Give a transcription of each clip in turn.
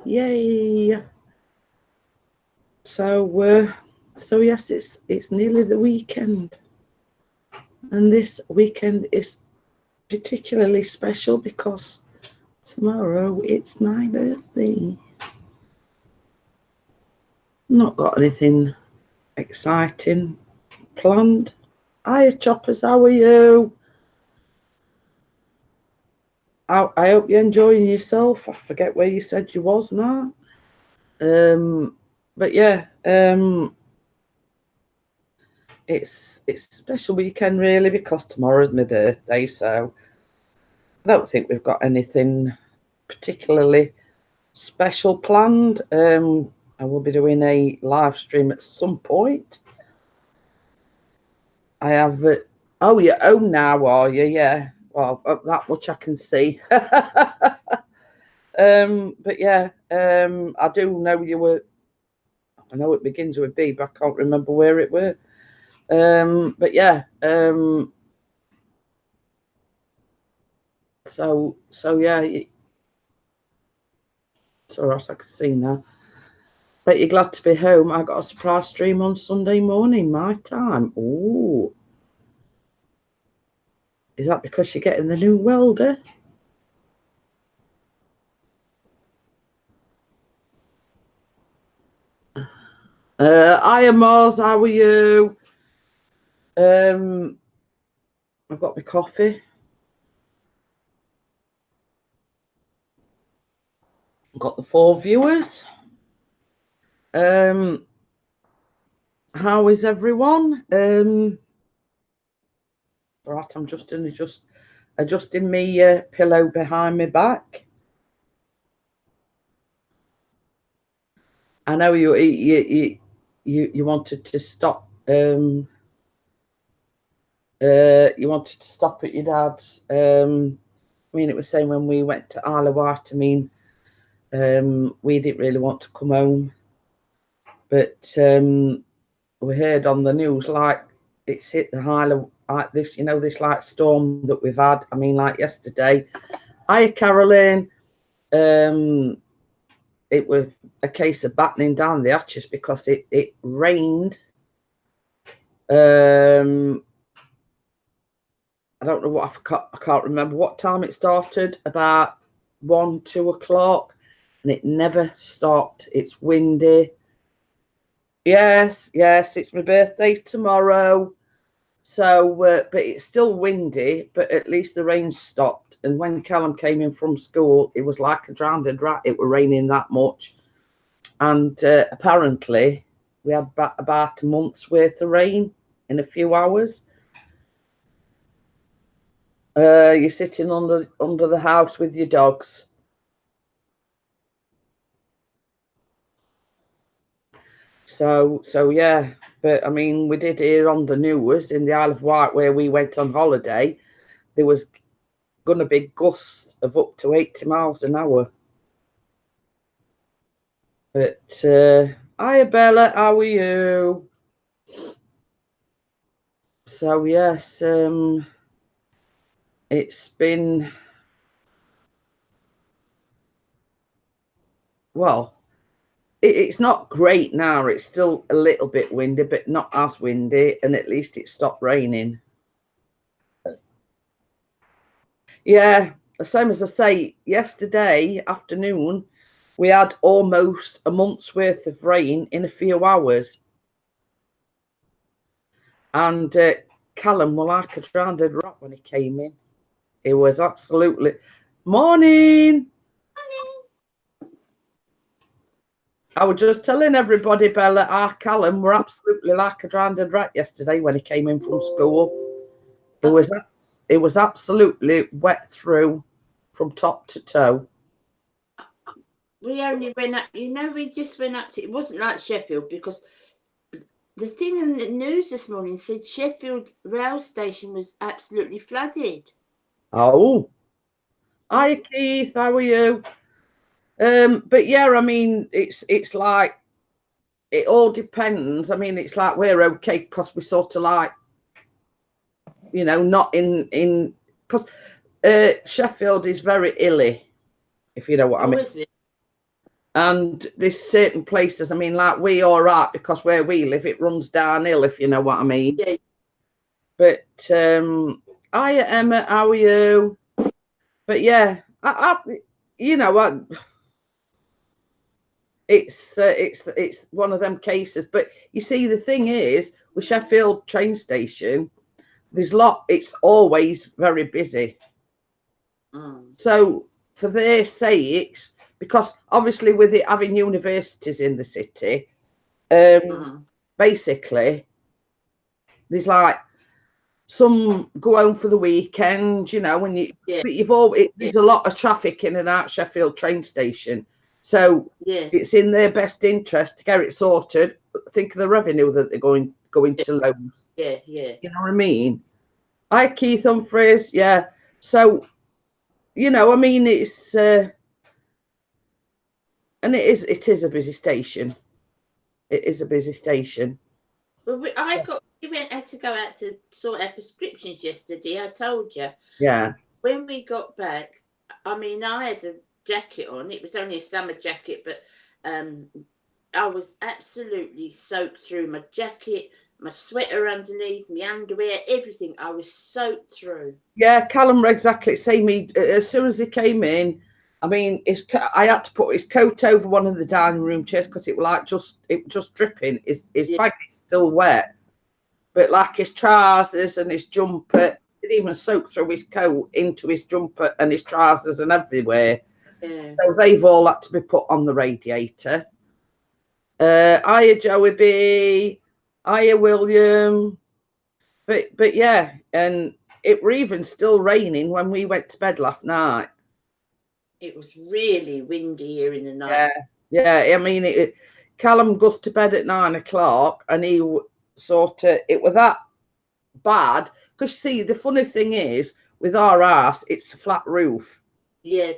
Yay! So yes, it's nearly the weekend, and this weekend is particularly special because tomorrow it's my birthday. Not got anything exciting planned. Hiya, Choppers, how are you? I hope you're enjoying yourself. I forget where you said you was now. But yeah, it's a special weekend really because tomorrow's my birthday, so I don't think we've got anything particularly special planned. I will be doing a live stream at some point. I have oh, you're home now, are you? Yeah, well, that much I can see. But yeah, I do know you were. I know it begins with B, but I can't remember where it were. But yeah, so yeah. Sorry, I can see now. But you're glad to be home. I got a surprise stream on Sunday morning, my time. Oh, is that because you're getting the new welder? Hiya, Mars. How are you? I've got my coffee. I've got the 4 viewers. How is everyone? Right, I'm just adjusting my pillow behind my back. I know you wanted to stop. You wanted to stop at your dad's. I mean, it was saying when we went to Isle of Wight. I mean, we didn't really want to come home, but we heard on the news like it's hit the Isle like this. You know, this like storm that we've had. I mean, like yesterday. Hiya, Caroline. It was a case of battening down the hatches because it rained. I don't know what I can't remember what time it started. About 1, 2 o'clock, and it never stopped. It's windy. Yes, it's my birthday tomorrow. So, but it's still windy. But at least the rain stopped. And when Callum came in from school, it was like a drowned rat. It was raining that much. And apparently we had about a month's worth of rain in a few hours. You're sitting under the house with your dogs. So yeah, but I mean, we did hear on the news in the Isle of Wight where we went on holiday, there was going to be gusts of up to 80 miles an hour. But hiya, Bella, how are you? So yes, it's been, well, it's not great now. It's still a little bit windy, but not as windy, and at least it stopped raining. Yeah, the same as I say, yesterday afternoon, we had almost a month's worth of rain in a few hours. And Callum was like a drowned rat when he came in. It was absolutely... Morning! I was just telling everybody, Bella, our Callum were absolutely like a drowned rat yesterday when he came in from school. It was absolutely wet through from top to toe. We only went up, we just went up to, it wasn't like Sheffield because the thing in the news this morning said Sheffield rail station was absolutely flooded. Oh. Hi, Keith, how are you? But yeah, I mean, it's like, it all depends. I mean, it's like we're okay because we're sort of like, not in because Sheffield is very illy, if you know what I mean. Is it? And there's certain places, I mean, like we all right, because where we live, it runs downhill, if you know what I mean. Yeah. But hiya Emma, how are you? But yeah, you know, it's one of them cases. But you see, the thing is, with Sheffield train station, it's always very busy. So for their sakes, because obviously with it having universities in the city, basically there's like some go home for the weekend, you know, when there's a lot of traffic in and out Sheffield train station. So it's in their best interest to get it sorted. Think of the revenue that they're going to lose. Yeah. You know what I mean? Hi, Keith Humphreys. Yeah. So, you know, I mean, it's and it is a busy station. It is a busy station. Well, we had to go out to sort out prescriptions yesterday. I told you. Yeah. When we got back, I mean, I had a jacket on. It was only a summer jacket, but I was absolutely soaked through. My jacket, my sweater underneath, my underwear, everything. I was soaked through. Yeah, Callum were exactly the same. As soon as he came in, I mean, I had to put his coat over one of the dining room chairs because it was like just dripping. His bag is still wet, but like his trousers and his jumper, it even soaked through his coat into his jumper and his trousers and everywhere. Yeah. So they've all had to be put on the radiator. Hiya, Joey B. Hiya, William. But yeah, and it were even still raining when we went to bed last night. It was really windy here in the night. Yeah. I mean, Callum goes to bed at 9 o'clock, and he it was that bad. Because see, the funny thing is, with our house, it's a flat roof. Yeah,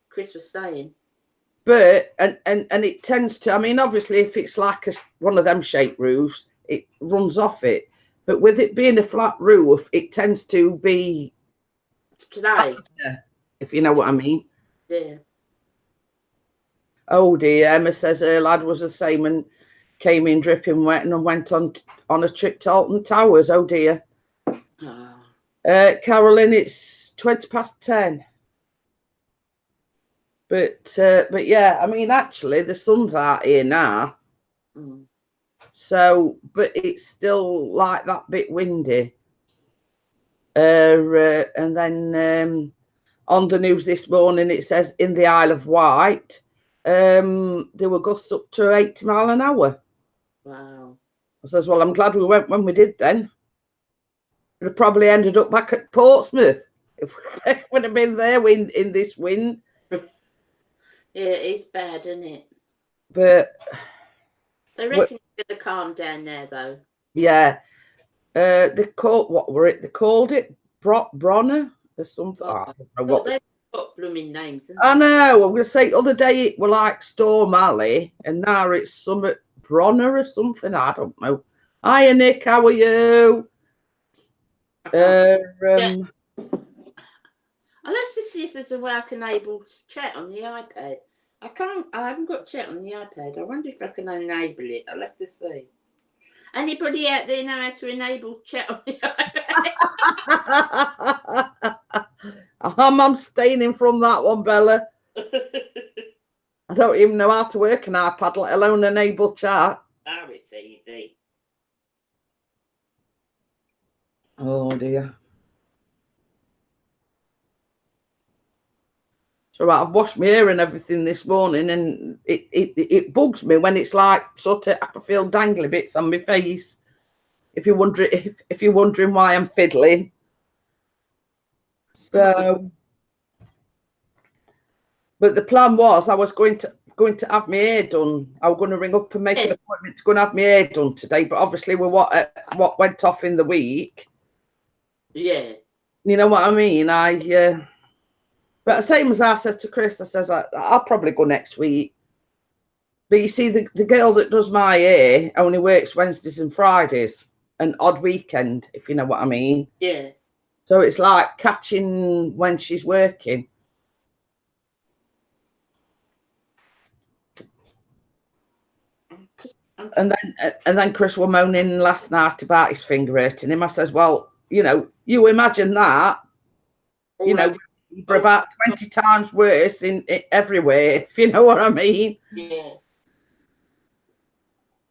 Chris was saying. But and it tends to. I mean, obviously, if it's like one of them shaped roofs, it runs off it. But with it being a flat roof, it tends to be today, if you know what I mean. Yeah. Oh dear, Emma says her lad was the same and came in dripping wet and went on a trip to Alton Towers. Oh dear. Oh. Carolyn, it's 10:20. But yeah, I mean, actually, the sun's out here now. So, but it's still like that bit windy. And then on the news this morning, it says in the Isle of Wight, there were gusts up to 80 miles an hour. Wow. I says, well, I'm glad we went when we did then. We'd have probably ended up back at Portsmouth if we would have been there in this wind. Yeah, it's bad, isn't it? But they reckon it's going to calm down there, though. Yeah. They called They called it Bronner or something. Oh, I don't know what they've got blooming names. I know. I'm going to say other day it were like Storm Alley, and now it's Summit Bronner or something. I don't know. Hiya, Nick. How are you? I'll have to see if there's a way I can enable chat on the iPad. I haven't got chat on the iPad. I wonder if I can enable it. I'll have to see. Anybody out there know how to enable chat on the iPad? I'm abstaining from that one, Bella. I don't even know how to work an iPad, let alone enable chat. Oh, it's easy. Oh dear. So right, I've washed my hair and everything this morning, and it bugs me when it's like sort of I can feel dangly bits on my face. If you're wondering why I'm fiddling. So, but the plan was I was going to have my hair done. I was going to ring up and make an appointment to go and have my hair done today. But obviously, with what went off in the week. Yeah. You know what I mean? But same as I said to Chris, I says I'll probably go next week. But you see, the girl that does my hair only works Wednesdays and Fridays, an odd weekend, if you know what I mean. Yeah. So it's like catching when she's working. And then Chris were moaning last night about his finger hurting him. I says, well, you imagine that, for about 20 times worse in everywhere, if you know what I mean. Yeah.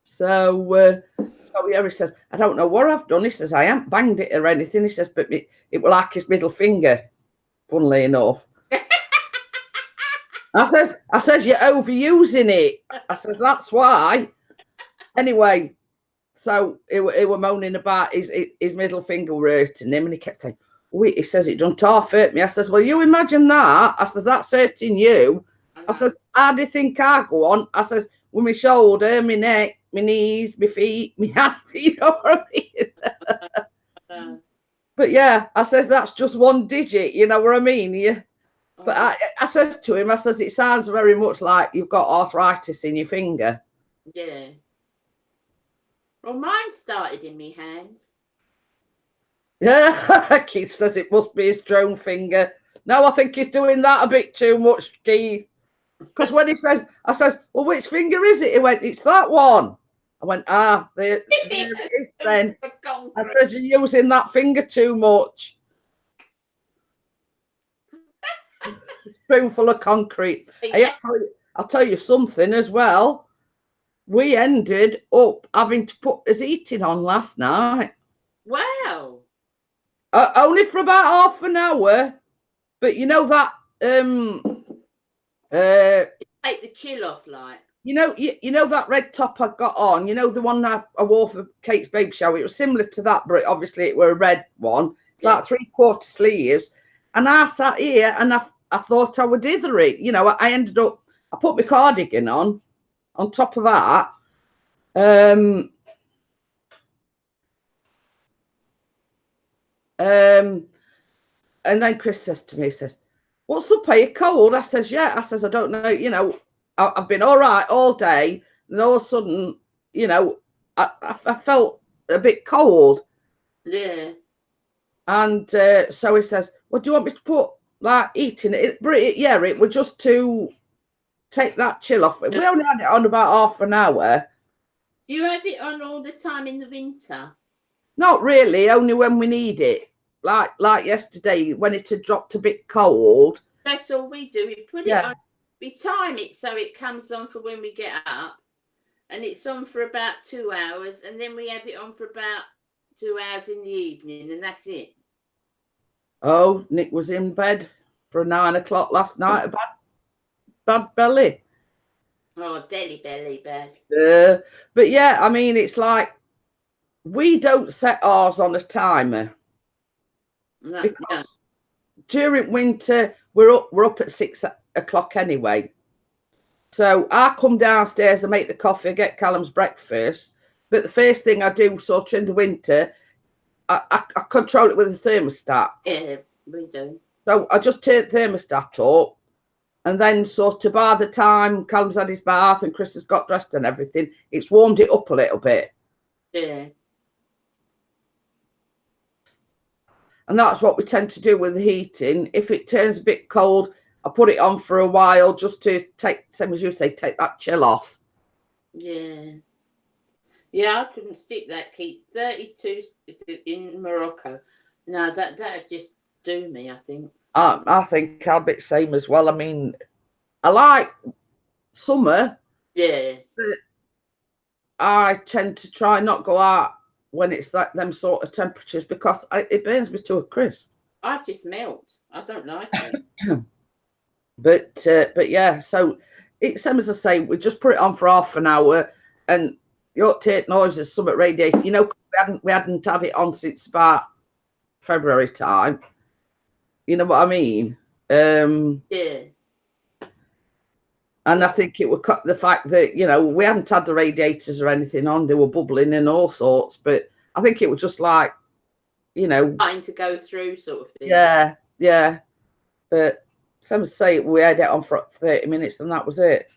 So yeah, he says, I don't know what I've done. He says, I haven't banged it or anything. He says, but it was like his middle finger, funnily enough. I says, you're overusing it. I says, that's why. Anyway, so he were moaning about his middle finger hurting him, and he kept saying, wait, he says, it don't half hurt me. I says, well, you imagine that. I says, that's hurting you. I says, how do you think I go on? I says, with my shoulder, my neck, my knees, my feet, my hands, you know what I mean? But yeah, I says, that's just one digit, you know what I mean? Yeah. But I says to him, I says, it sounds very much like you've got arthritis in your finger. Yeah. Well, mine started in my hands. Yeah, Keith says it must be his drone finger. No, I think he's doing that a bit too much, Keith. Because when he says, I says, well, which finger is it? He went, it's that one. I went, there it is then. I says, you're using that finger too much. Spoonful of concrete. Yeah. I'll tell you something as well. We ended up having to put his heating on last night. Wow. Only for about half an hour. But you know that take the chill off, like. You know that red top I got on, the one I wore for Kate's baby shower. It was similar to that, but obviously it were a red one, like 3/4 sleeves. And I sat here and I thought I would dither it. I ended up, I put my cardigan on top of that. And then Chris says to me, he says, what's up, are you cold? I says, yeah. I says, I don't know, I've been all right all day. And all of a sudden, I felt a bit cold. Yeah. And so he says, well, do you want me to put that heating it? Yeah, it was just to take that chill off. We only had it on about half an hour. Do you have it on all the time in the winter? Not really, only when we need it. Like yesterday, when it had dropped a bit cold. That's all we do. We put it on, we time it so it comes on for when we get up. And it's on for about 2 hours. And then we have it on for about 2 hours in the evening. And that's it. Oh, Nick was in bed for 9 o'clock last night. Bad belly. Oh, deli belly bad. But yeah, I mean, it's like we don't set ours on a timer. No, because during winter we're up at 6 o'clock anyway. So I come downstairs and make the coffee, get Callum's breakfast. But the first thing I do, sort of in the winter, I control it with a thermostat. Yeah, we do. So I just turn the thermostat up, and then sort of by the time Callum's had his bath and Chris has got dressed and everything, it's warmed it up a little bit. Yeah. And that's what we tend to do with the heating. If it turns a bit cold, I put it on for a while just to take, same as you say, take that chill off. Yeah. Yeah, I couldn't stick that, Keith. 32 in Morocco. No, that'd just do me, I think. I think I'll be the same as well. I mean, I like summer. Yeah. But I tend to try not go out when it's like them sort of temperatures because it burns me to a crisp. I just melt. I don't like it. But yeah, so it's same as I say, we just put it on for half an hour, and you ought to take noises, somewhat radiator. We hadn't had it on since about February time. You know what I mean? Yeah. And I think it would cut the fact that, we hadn't had the radiators or anything on. They were bubbling and all sorts. But I think it was just like, Trying to go through sort of thing. Yeah. But some say we had it on for 30 minutes and that was it.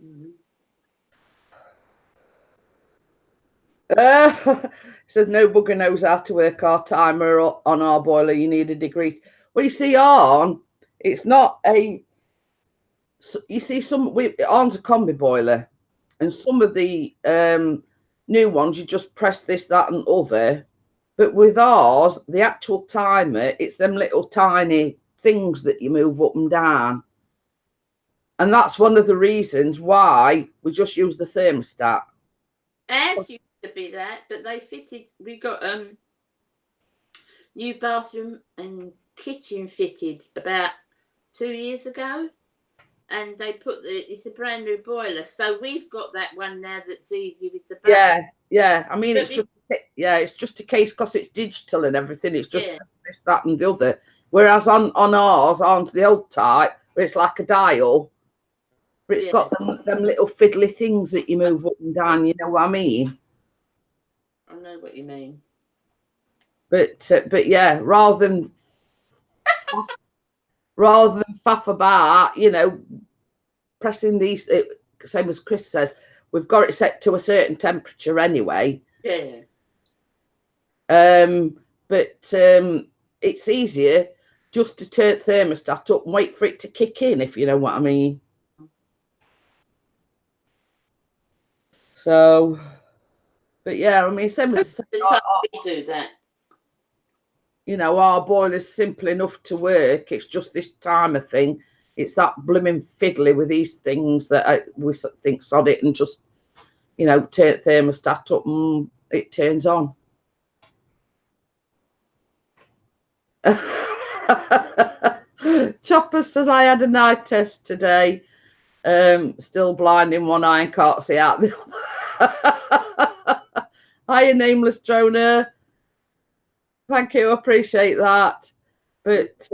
Mm-hmm. Says no bugger knows how to work our timer on our boiler. You need a degree. Well, you see, it's not a. You see, ours a combi boiler. And some of the new ones, you just press this, that, and other. But with ours, the actual timer, it's them little tiny things that you move up and down. And that's one of the reasons why we just use the thermostat. Ours used to be that, but they fitted. We got new bathroom and kitchen fitted about 2 years ago, and they put it's a brand new boiler, so we've got that one now that's easy with the button. Yeah. I mean, But it's just a case because it's digital and everything. It's just this, that, and the other. Whereas on ours, on the old type, where it's like a dial, but it's got them little fiddly things that you move up and down. You know what I mean? I know what you mean. But yeah, rather than faff about, you know, pressing these, same as Chris says, we've got it set to a certain temperature anyway. Yeah. But it's easier just to turn thermostat up and wait for it to kick in, if you know what I mean. So, but yeah, I mean, same as we do that. You know, our boiler's simple enough to work. It's just this timer thing. It's that blooming fiddly with these things that we think sod it and just, you know, turn thermostat up and it turns on. Chopper says I had a night test today. Still blind in one eye and can't see out the other. Hiya, nameless droner. Thank you, I appreciate that. But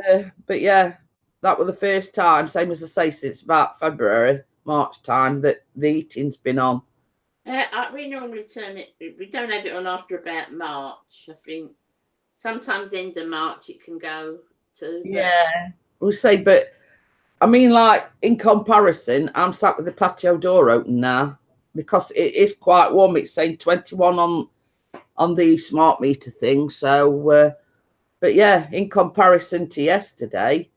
yeah, that was the first time, same as I say, since about February, March time that the eating's been on. We normally turn it. We don't have it on after about March. I think sometimes end of March it can go to. Yeah, we'll say, but I mean, like in comparison, I'm sat with the patio door open now because it is quite warm. It's saying 21 on the smart meter thing. So, but yeah, in comparison to yesterday,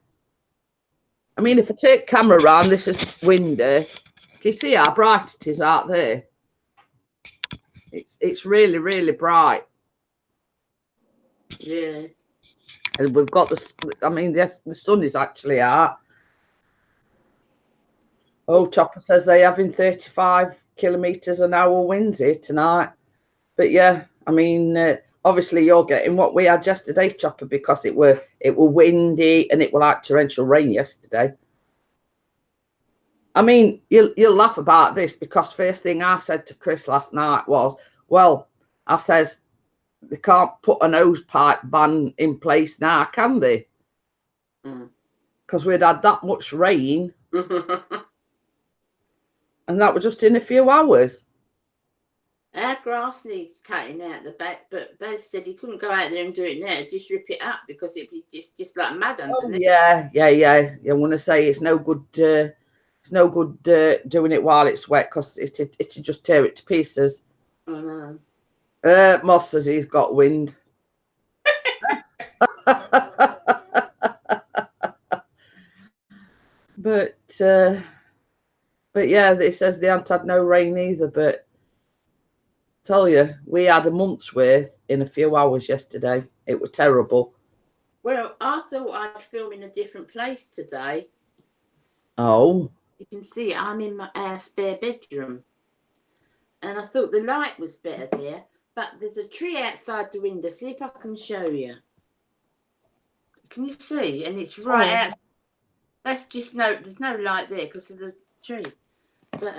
I mean, if I take camera around, this is window. Can you see how bright it is out there? It's really, really bright. Yeah. And we've got I mean, the sun is actually out. Oh, Chopper says they're having 35 kilometres an hour winds here tonight. But yeah, I mean, obviously you're getting what we had yesterday, Chopper, because it were windy and it were like torrential rain yesterday. I mean, you'll laugh about this because first thing I said to Chris last night was, well, I says, they can't put an hose pipe ban in place now, can they? Because we'd had that much rain. And that was just in a few hours. Our grass needs cutting out the back, but Bez said he couldn't go out there and do it now, just rip it up because it'd be just like mud underneath. Yeah. I want to say it's no good. It's no good doing it while it's wet because it'd just tear it to pieces. Oh no. Moss says he's got wind. But yeah, it says they haven't had no rain either. But tell you, we had a month's worth in a few hours yesterday. It was terrible. Well, I thought I'd film in a different place today. Oh. You can see I'm in our spare bedroom. And I thought the light was better there. But there's a tree outside the window. See if I can show you. Can you see? And it's right outside. That's just there's no light there because of the tree. But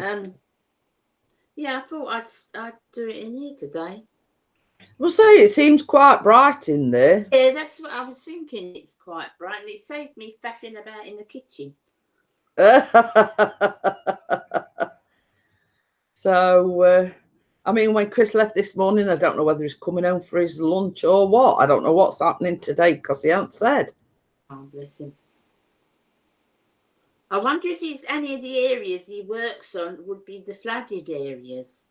yeah, I thought I'd do it in here today. Well, say it seems quite bright in there. Yeah, that's what I was thinking. It's quite bright, and it saves me faffing about in the kitchen. So, I mean, when Chris left this morning, I don't know whether he's coming home for his lunch or what. I don't know what's happening today because he hasn't said. Oh, bless him. I wonder if any of the areas he works on would be the flooded areas.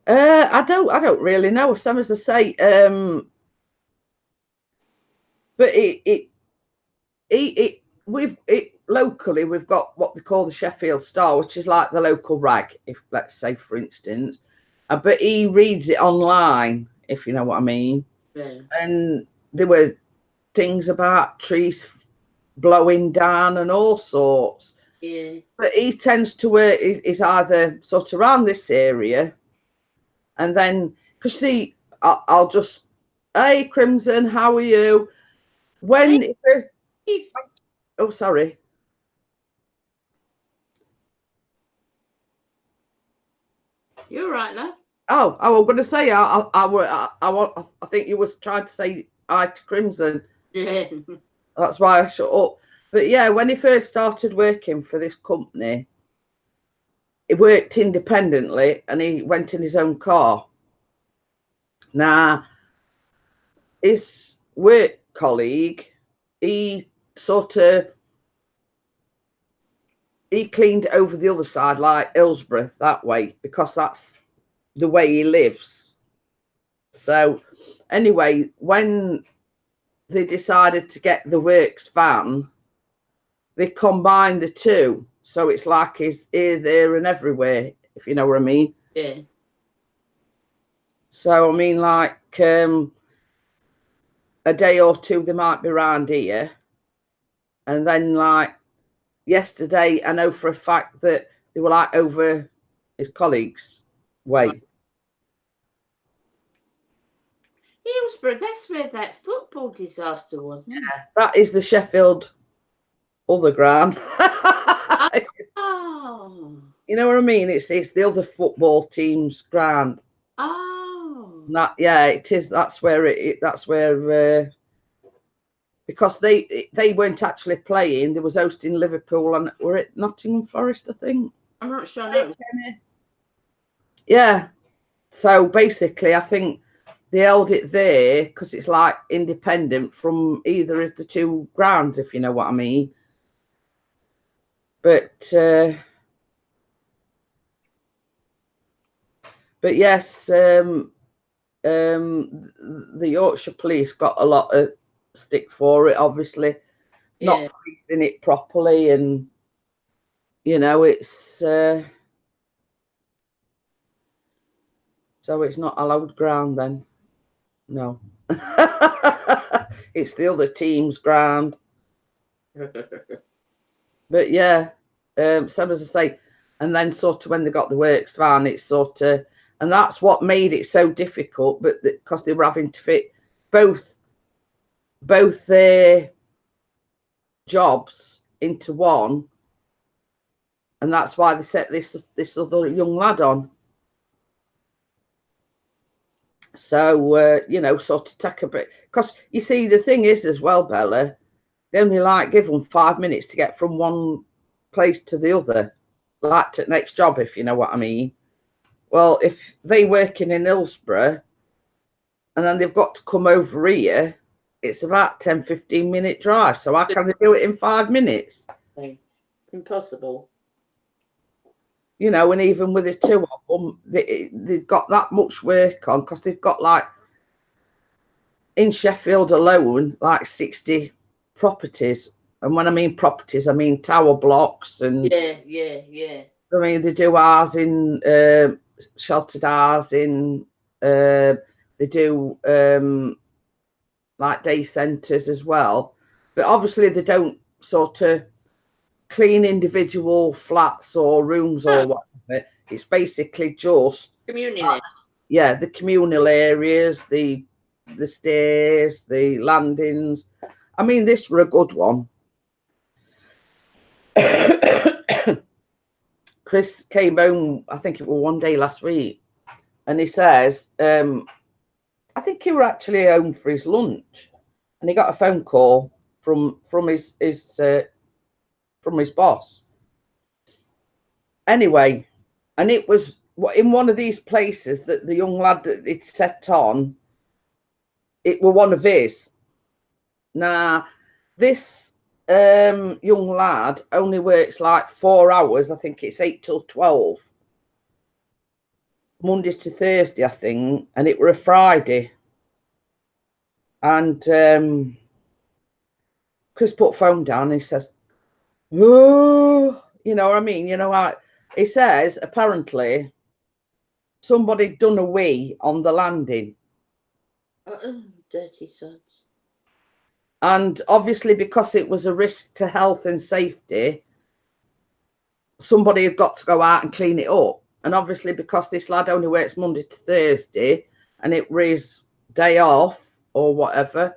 I don't really know. Some as I say, but locally we've got what they call the Sheffield Star, which is like the local rag, if let's say for instance, but he reads it online, if you know what I mean. Yeah. And there were things about trees blowing down and all sorts. Yeah. But he tends to work is either sort of around this area, and then because see, I'll just, hey Crimson, how are you? When Hey. oh sorry. You're right, love. Oh, I was going to say, I think you was trying to say hi to Crimson. Yeah. That's why I shut up. But yeah, when he first started working for this company, he worked independently and he went in his own car. Now, his work colleague, he cleaned over the other side, like Hillsborough, that way, because that's the way he lives. So anyway, when they decided to get the works van, they combined the two. So it's like he's here, there and everywhere, if you know what I mean. Yeah. So, I mean, like a day or two, they might be around here. And then like yesterday, I know for a fact that they were like over his colleagues' way. Right. Hillsborough, that's where that football disaster was, isn't it? That is the Sheffield other ground. Oh. You know what I mean? It's the other football team's ground. Oh. That, yeah, it is. That's where because they weren't actually playing. They was hosting Liverpool and were it Nottingham Forest, I think. I'm not sure now. Yeah. So basically, I think they held it there because it's like independent from either of the two grounds, if you know what I mean. But yes, the Yorkshire Police got a lot of stick for it, obviously, not policing it properly, and you know it's so it's not allowed ground then. No. It's the other team's ground. But yeah, so as I say, and then sort of when they got the works van, it's sort of, and that's what made it so difficult, but because they were having to fit both their jobs into one, and that's why they set this other young lad on. So you know, sort of take a bit, because you see the thing is as well, Bella, they only like give them 5 minutes to get from one place to the other, like to the next job, if you know what I mean. Well, if they working in Hillsborough and then they've got to come over here, it's about 10-15 minute drive. So how can they do it in 5 minutes? It's impossible. You know, and even with the two of them, they've got that much work on because they've got like in Sheffield alone, like 60 properties. And when I mean properties, I mean tower blocks and yeah. I mean they do housing, sheltered housing. They do like day centres as well, but obviously they don't sort of clean individual flats or rooms or whatever. It's basically just Community. Yeah, the communal areas, the stairs, the landings. I mean, this were a good one. Chris came home, I think it was one day last week, and he says, I think he were actually home for his lunch, and he got a phone call from his boss. Anyway, and it was in one of these places that the young lad that it set on, it were one of his. Now, this young lad only works like 4 hours. I think it's 8 till 12. Monday to Thursday, I think, and it were a Friday. And Chris put phone down and he says, oh, you know what I mean? You know, he says apparently somebody done a wee on the landing. Dirty sods. And obviously, because it was a risk to health and safety, somebody had got to go out and clean it up. And obviously, because this lad only works Monday to Thursday and it was his day off or whatever,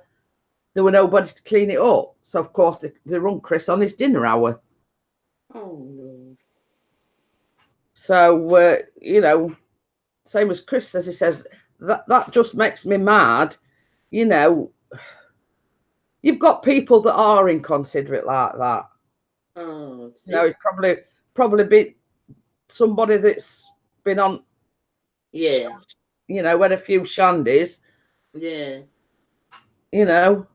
there were nobody to clean it up. So, of course, they run Chris on his dinner hour. Oh, Lord. So, you know, same as Chris says, he says, that just makes me mad. You know, you've got people that are inconsiderate like that. Oh, You know, it's probably be somebody that's been on, yeah, you know, had a few shandies. yeah. You know,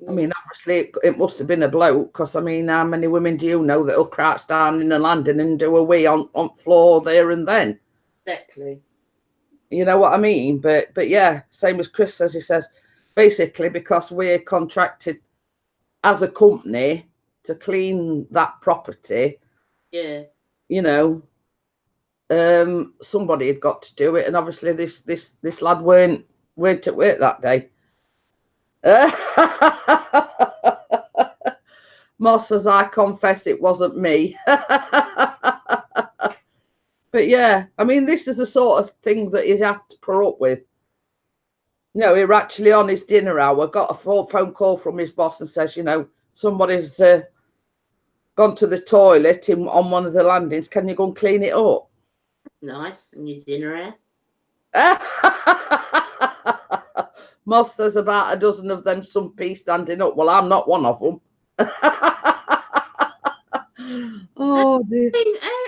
I mean, obviously it must have been a bloke, because I mean, how many women do you know that'll crouch down in the landing and do a wee on floor there and then? Exactly. You know what I mean? But yeah, same as Chris says. He says basically because we're contracted as a company to clean that property. Yeah. You know, somebody had got to do it, and obviously this lad weren't at work that day. Moss says, I confess it wasn't me. But yeah, I mean, this is the sort of thing that he has to put up with. You know, he were actually on his dinner hour, got a phone call from his boss and says, you know, somebody's gone to the toilet on one of the landings. Can you go and clean it up? Nice. And your dinner out? Moss says about a dozen of them, some pee standing up. Well, I'm not one of them. Oh dear.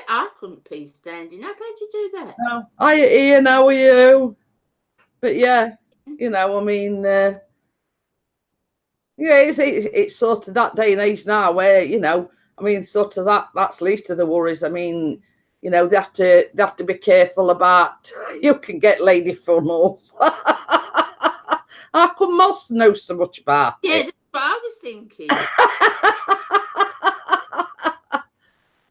I couldn't pee standing up. How'd you do that? No, Ian, how are you? But yeah, you know, I mean, yeah, it's sort of that day and age now where, you know, I mean, sort of that's least of the worries. I mean, you know, they have to be careful about, you can get lady funnels. How come Moss knows so much about Yeah, it? that's what I was thinking.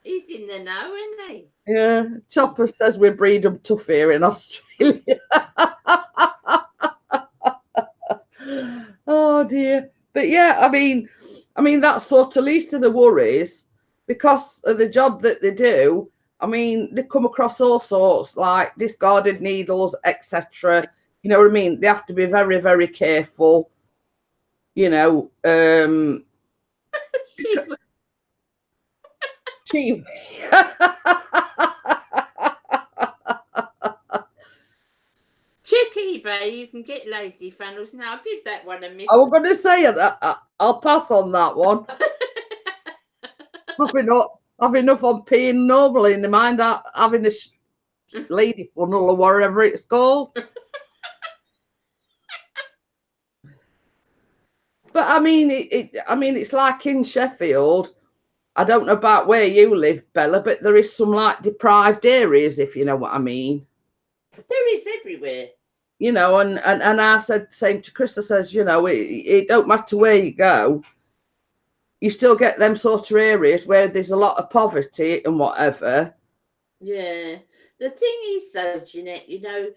He's in the know, isn't he? Yeah, Chopper says we breed them tough here in Australia. Oh dear. But yeah, I mean that's sort of least of the worries, because of the job that they do. I mean, they come across all sorts, like discarded needles, etc. You know what I mean? They have to be very, very careful. You know, Chief. Check eBay, you can get lady funnels. Now I'll give that one a miss. I was going to say I'll pass on that one. Have enough on peeing normally in the mind having a lady funnel or whatever it's called. But I mean, it's like in Sheffield. I don't know about where you live, Bella, but there is some like deprived areas, if you know what I mean. There is everywhere. You know, and I said same to Chris. I says, you know, it don't matter where you go, you still get them sort of areas where there's a lot of poverty and whatever. Yeah. The thing is, though, Jeanette, you know,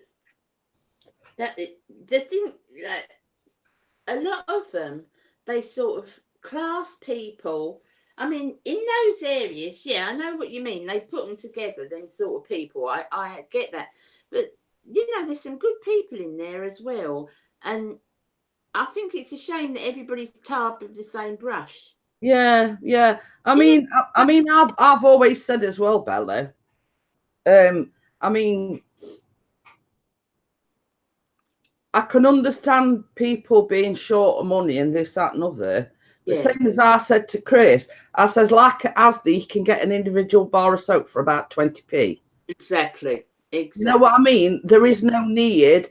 that the thing, like, a lot of them, they sort of class people. I mean, in those areas, yeah, I know what you mean. They put them together, them sort of people. I get that. But, you know, there's some good people in there as well. And I think it's a shame that everybody's tarred with the same brush. Yeah, yeah. I mean, I've always said as well, Bella. I mean, I can understand people being short of money and this, that, and other. But Yeah. same as I said to Chris, I says, like at Asda, you can get an individual bar of soap for about 20p. Exactly. You know what I mean? There is no need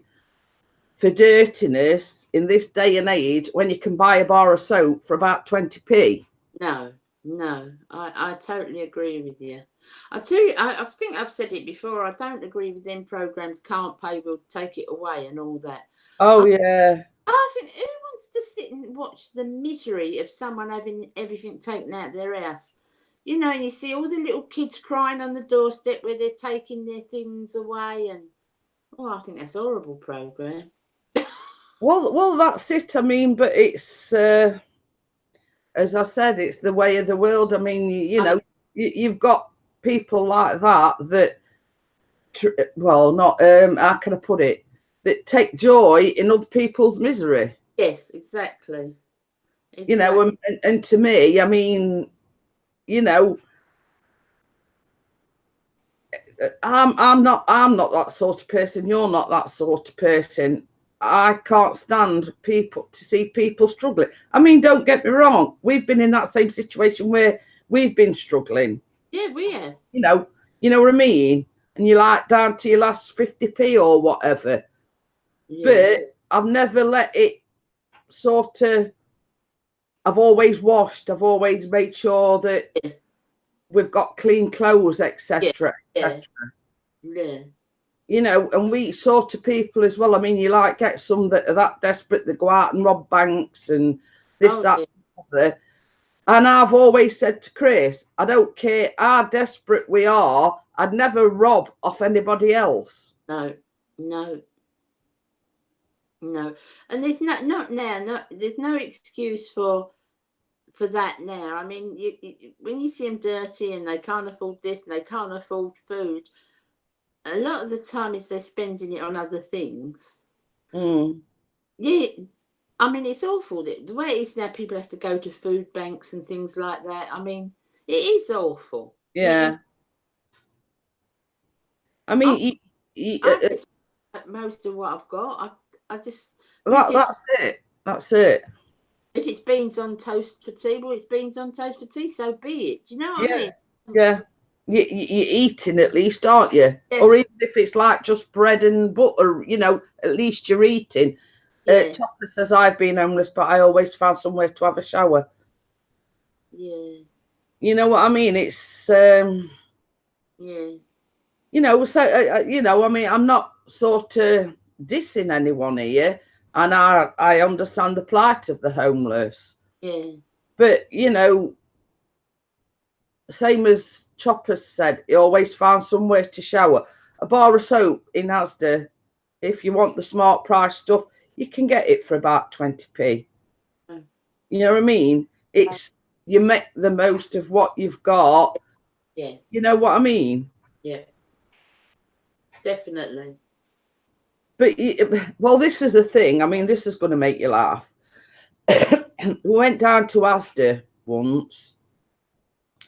for dirtiness in this day and age when you can buy a bar of soap for about 20p. No, I totally agree with you. I tell you, I think I've said it before. I don't agree with them programs. Can't pay, we'll take it away, and all that. Oh yeah. I think who wants to sit and watch the misery of someone having everything taken out of their house? You know, and you see all the little kids crying on the doorstep where they're taking their things away, and I think that's a horrible program. Well, that's it. I mean, but it's as I said, it's the way of the world. I mean, you know, you've got people like that well, not how can I put it, that take joy in other people's misery. Yes, exactly. You know, and to me, I mean, you know, I'm not that sort of person. You're not that sort of person. I can't stand to see people struggling. I mean, don't get me wrong. We've been in that same situation where we've been struggling. Yeah, we have. You know what I mean? And you're like down to your last 50p or whatever. Yeah. But I've never let it sort of, I've always washed. I've always made sure that we've got clean clothes, etc. Yeah. Yeah. You know, and we sort of people as well. I mean, you like get some that are that desperate that go out and rob banks and this, that, other. And I've always said to Chris, I don't care how desperate we are, I'd never rob off anybody else. No. And there's not now. No, there's no excuse for that now. I mean, when you see them dirty and they can't afford this and they can't afford food, a lot of the time is they're spending it on other things. Yeah, I mean, it's awful. The way it is now, people have to go to food banks and things like that. I mean, it is awful. Yeah. I mean, most of what I've got, I just... That's it. That's it. If it's beans on toast for tea, well, it's beans on toast for tea, so be it. Do you know what I mean? Yeah. You're eating at least, aren't you? Yes. Or even if it's like just bread and butter, you know, at least you're eating. Yeah. Topper says, I've been homeless, but I always found somewhere to have a shower. Yeah. You know what I mean? It's, yeah. You know, so, you know, I mean, I'm not sort of dissing anyone here. And I understand the plight of the homeless. Yeah. But, you know, same as Chopper said, he always found somewhere to shower. A bar of soap in Asda, if you want the smart price stuff, you can get it for about 20p. You know what I mean? It's, you make the most of what you've got. Yeah. You know what I mean? Yeah. Definitely. But, well, this is the thing. I mean, this is going to make you laugh. We went down to Asda once,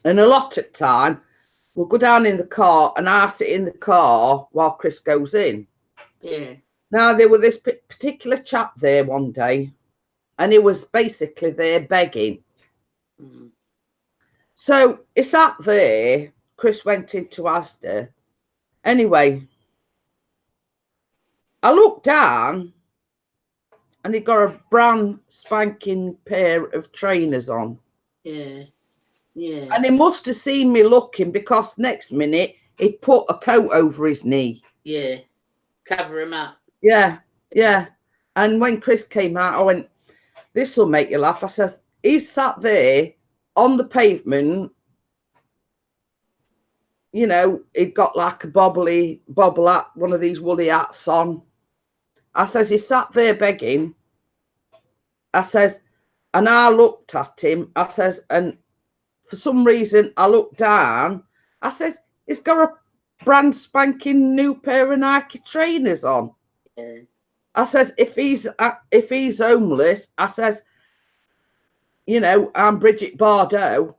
and a lot of time we'll go down in the car and I sit in the car while Chris goes in. Yeah. Now, there was this particular chap there one day, and he was basically there begging. So he sat there. Chris went into Asda. Anyway, I looked down and he got a brand spanking pair of trainers on. Yeah. Yeah. And he must have seen me looking, because next minute he put a coat over his knee. Yeah. Cover him up. Yeah. Yeah. And when Chris came out, I went, this will make you laugh. I says, he's sat there on the pavement. You know, he'd got like a bobble hat, one of these woolly hats on. I says, he sat there begging. I says, and I looked at him. I says, and for some reason, I looked down. I says, he's got a brand spanking new pair of Nike trainers on. Yeah. I says, if he's homeless, I says, you know, I'm Bridget Bardot.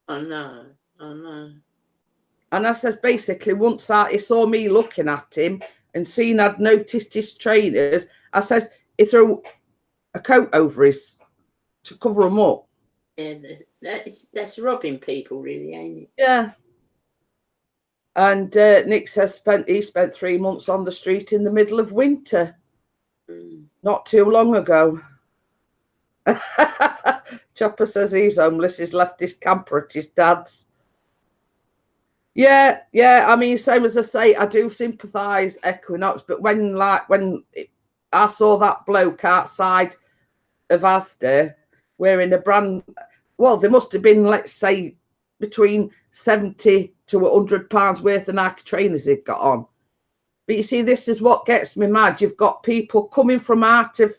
I know. And I says, basically, once he saw me looking at him and seen I'd noticed his trainers, I says, he threw a coat over his to cover him up. Yeah, that's robbing people, really, ain't it? Yeah. And Nick says he spent 3 months on the street in the middle of winter, not too long ago. Chopper says he's homeless. He's left his camper at his dad's. Yeah. I mean, same as I say, I do sympathise, Equinox. But when I saw that bloke outside of Asda wearing a brand. Well, there must have been, let's say, between 70 to £100 worth of Nike trainers he'd got on. But you see, this is what gets me mad. You've got people coming from out of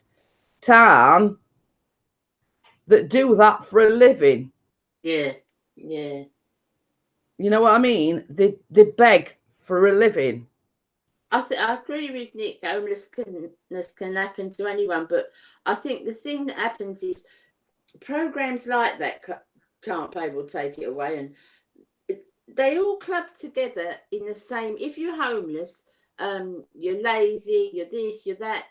town that do that for a living. Yeah, yeah. You know what I mean? They beg for a living. I agree with Nick. Homelessness can happen to anyone, but I think the thing that happens is programs like that can't pay will take it away, and they all club together in the same. If you're homeless, you're lazy, you're this, you're that.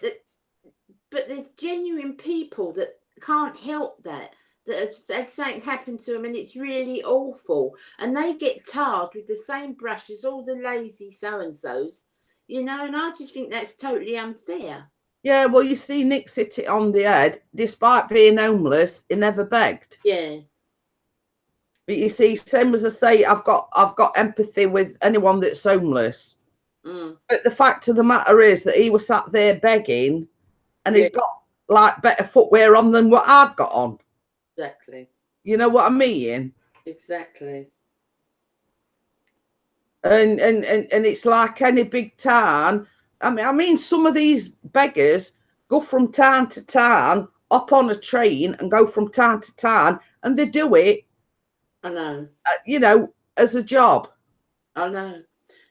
But there's genuine people that can't help that. That something happened to them and it's really awful, and they get tarred with the same brush as all the lazy so and so's, you know. And I just think that's totally unfair. Yeah, well, you see, Nick's hit it on the head. Despite being homeless, he never begged. Yeah. But you see, same as I say, I've got empathy with anyone that's homeless. But the fact of the matter is that he was sat there begging, and he'd got like better footwear on than what I'd got on. Exactly. You know what I mean? Exactly. And it's like any big town. I mean, some of these beggars go from town to town, up on a train, and go from town to town, and they do it. I know. You know, as a job. I know.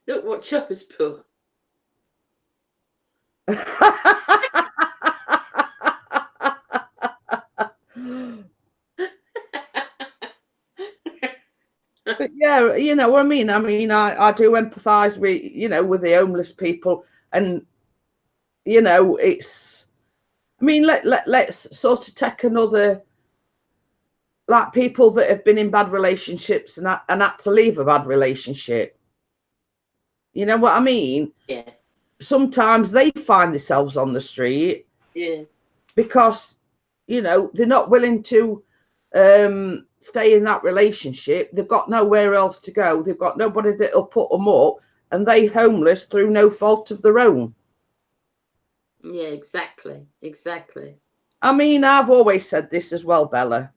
Look what Chopper's put. But yeah, you know what I mean? I do empathise with, you know, with the homeless people, and, you know, it's, I mean, let's sort of take another, like people that have been in bad relationships and had to leave a bad relationship. You know what I mean? Yeah. Sometimes they find themselves on the street. Yeah. Because, you know, they're not willing to stay in that relationship. They've got nowhere else to go. They've got nobody that'll put them up, and they homeless through no fault of their own. Yeah, exactly. Exactly. I mean, I've always said this as well, Bella.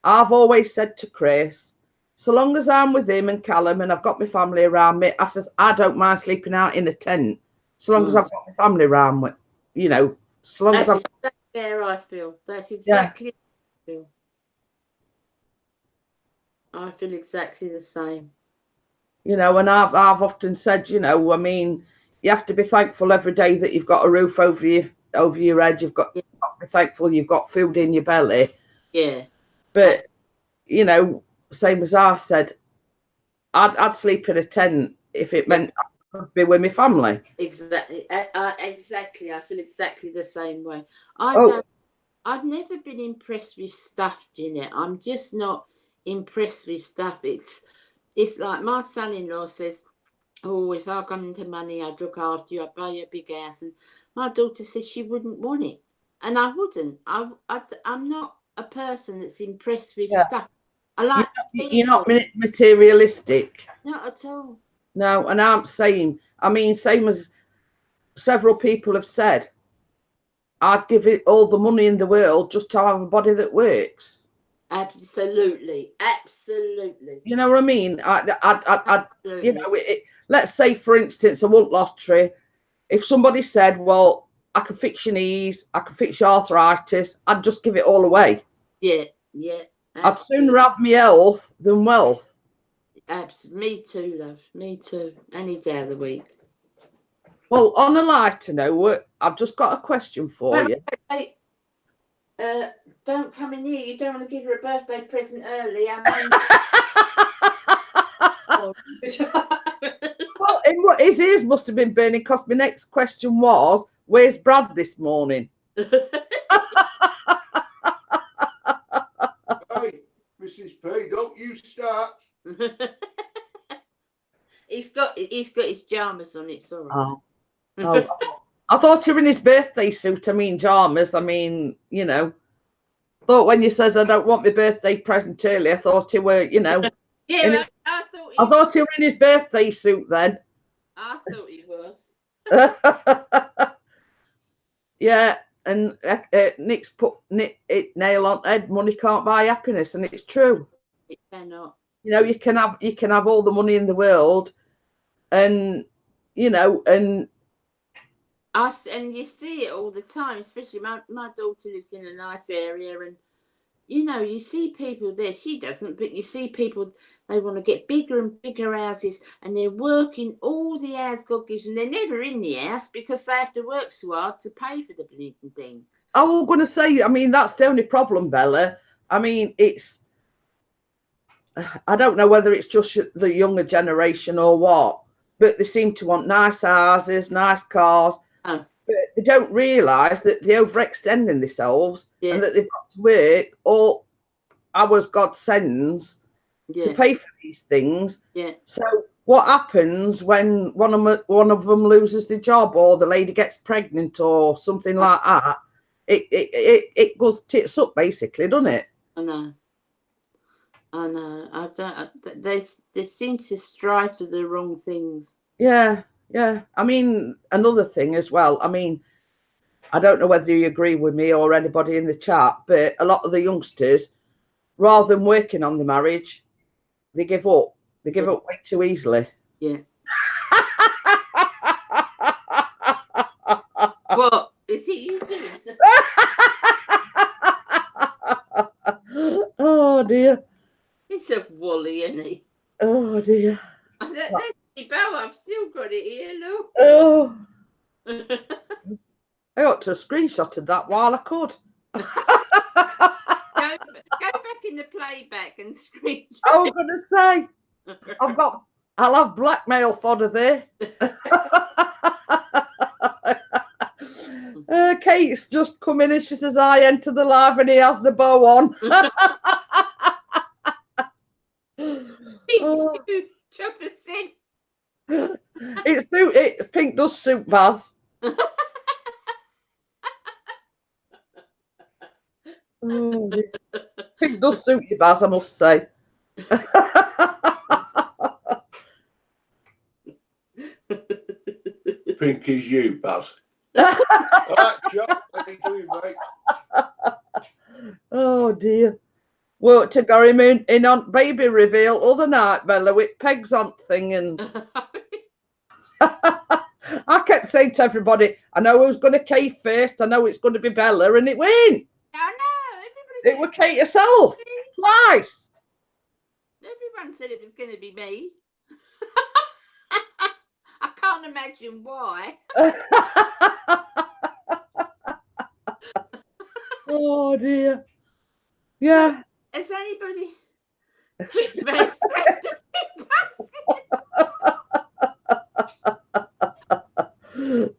I've always said to Chris, so long as I'm with him and Callum and I've got my family around me, I says, I don't mind sleeping out in a tent, so long as I've got my family around me, you know, so long as I'm... Exactly how I feel. That's exactly how I feel. I feel exactly the same. You know, and I've often said, you know, I mean, you have to be thankful every day that you've got a roof over your head. You've got to be thankful you've got food in your belly. Yeah. But, you know, same as I said, I'd sleep in a tent if it meant I could be with my family. Exactly. Exactly. I feel exactly the same way. I've never been impressed with stuff, Jeanette. I'm just not impressed with stuff. It's like my son-in-law says, oh, if I got into money, I'd look after you, I'd buy you a big house. And my daughter says she wouldn't want it. And I wouldn't. I'm not a person that's impressed with stuff. I like you're not materialistic. Not at all. No, and I'm saying, I mean, same as several people have said, I'd give it all the money in the world just to have a body that works. Absolutely. Absolutely. You know what I mean? I you know, let's say, for instance, I won lottery. If somebody said, well, I can fix your knees, I can fix your arthritis, I'd just give it all away. Yeah, yeah. Absolutely. I'd sooner have my health than wealth. Absolutely. Me too, love. Me too. Any day of the week. Well, on a lighter note, I've just got a question for you. Wait. Don't come in here. You don't want to give her a birthday present early. Well, his ears must have been burning, because my next question was, where's Brad this morning? Hey, Mrs. P, don't you start. He's got his jammers on. It's all right. Oh, I thought he were in his birthday suit. I mean, jammers. I mean, you know. Thought when you says I don't want my birthday present early, I thought he were, you know. Yeah, I thought he were in his birthday suit then. I thought he was. Yeah, and Nick's put nail on head. Money can't buy happiness, and it's true. It cannot. You know, you can have all the money in the world, and you know, and you see it all the time. Especially my daughter lives in a nice area, and you know, you see people there. She doesn't, but you see people. They want to get bigger and bigger houses, and they're working all the hours God gives them. They're never in the house because they have to work so hard to pay for the bleeding thing. I was going to say, I mean, that's the only problem, Bella. I mean, I don't know whether it's just the younger generation or what, but they seem to want nice houses, nice cars. Oh. But they don't realise that they're overextending themselves, Yes. and that they've got to work all hours God sends to pay for these things. Yeah. So what happens when one of them loses the job, or the lady gets pregnant, or something like that? It goes tits up, basically, doesn't it? I know. They seem to strive for the wrong things. Yeah. I mean, another thing as well. I mean, I don't know whether you agree with me or anybody in the chat, but a lot of the youngsters, rather than working on the marriage, they give up. They give up way too easily. Yeah. What is it you doing? Oh dear. It's a Wally, isn't he? Oh dear. That's the bell. I've still got it here. Look. Oh. I ought to have screenshotted that while I could. Go back in the playback and screenshot. I was going to say, I'll have blackmail fodder there. Kate's just come in and she says, I enter the live and he has the bow on. Oh. Chopper said. Pink does suit Baz. Oh, Pink does suit you, Baz, I must say. Pink is you, Baz. Right, Joe, how you doing, mate? Oh dear. Well, to go him in on baby reveal other night, Bella, with pegs on thing, and I kept saying to everybody, I know who's going to Kate first. I know it's going to be Bella, and it went. I know. It was Kate herself twice. Everyone said it was going to be me. I can't imagine why. Oh dear. Yeah. Has anybody?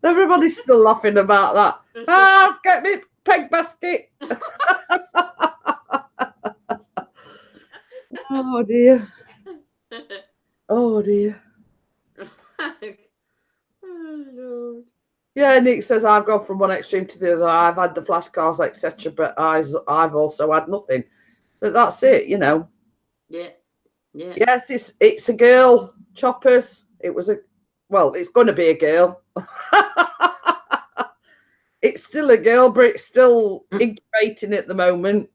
Everybody's still laughing about that. Ah, get me peg basket. Oh dear. Oh dear. Oh Lord. Yeah, Nick says I've gone from one extreme to the other. I've had the flashcards, etc., but I've also had nothing. But that's it, you know. Yeah. Yeah. Yes, it's a girl, Choppers. It's going to be a girl. It's still a girl, but it's still incubating at the moment.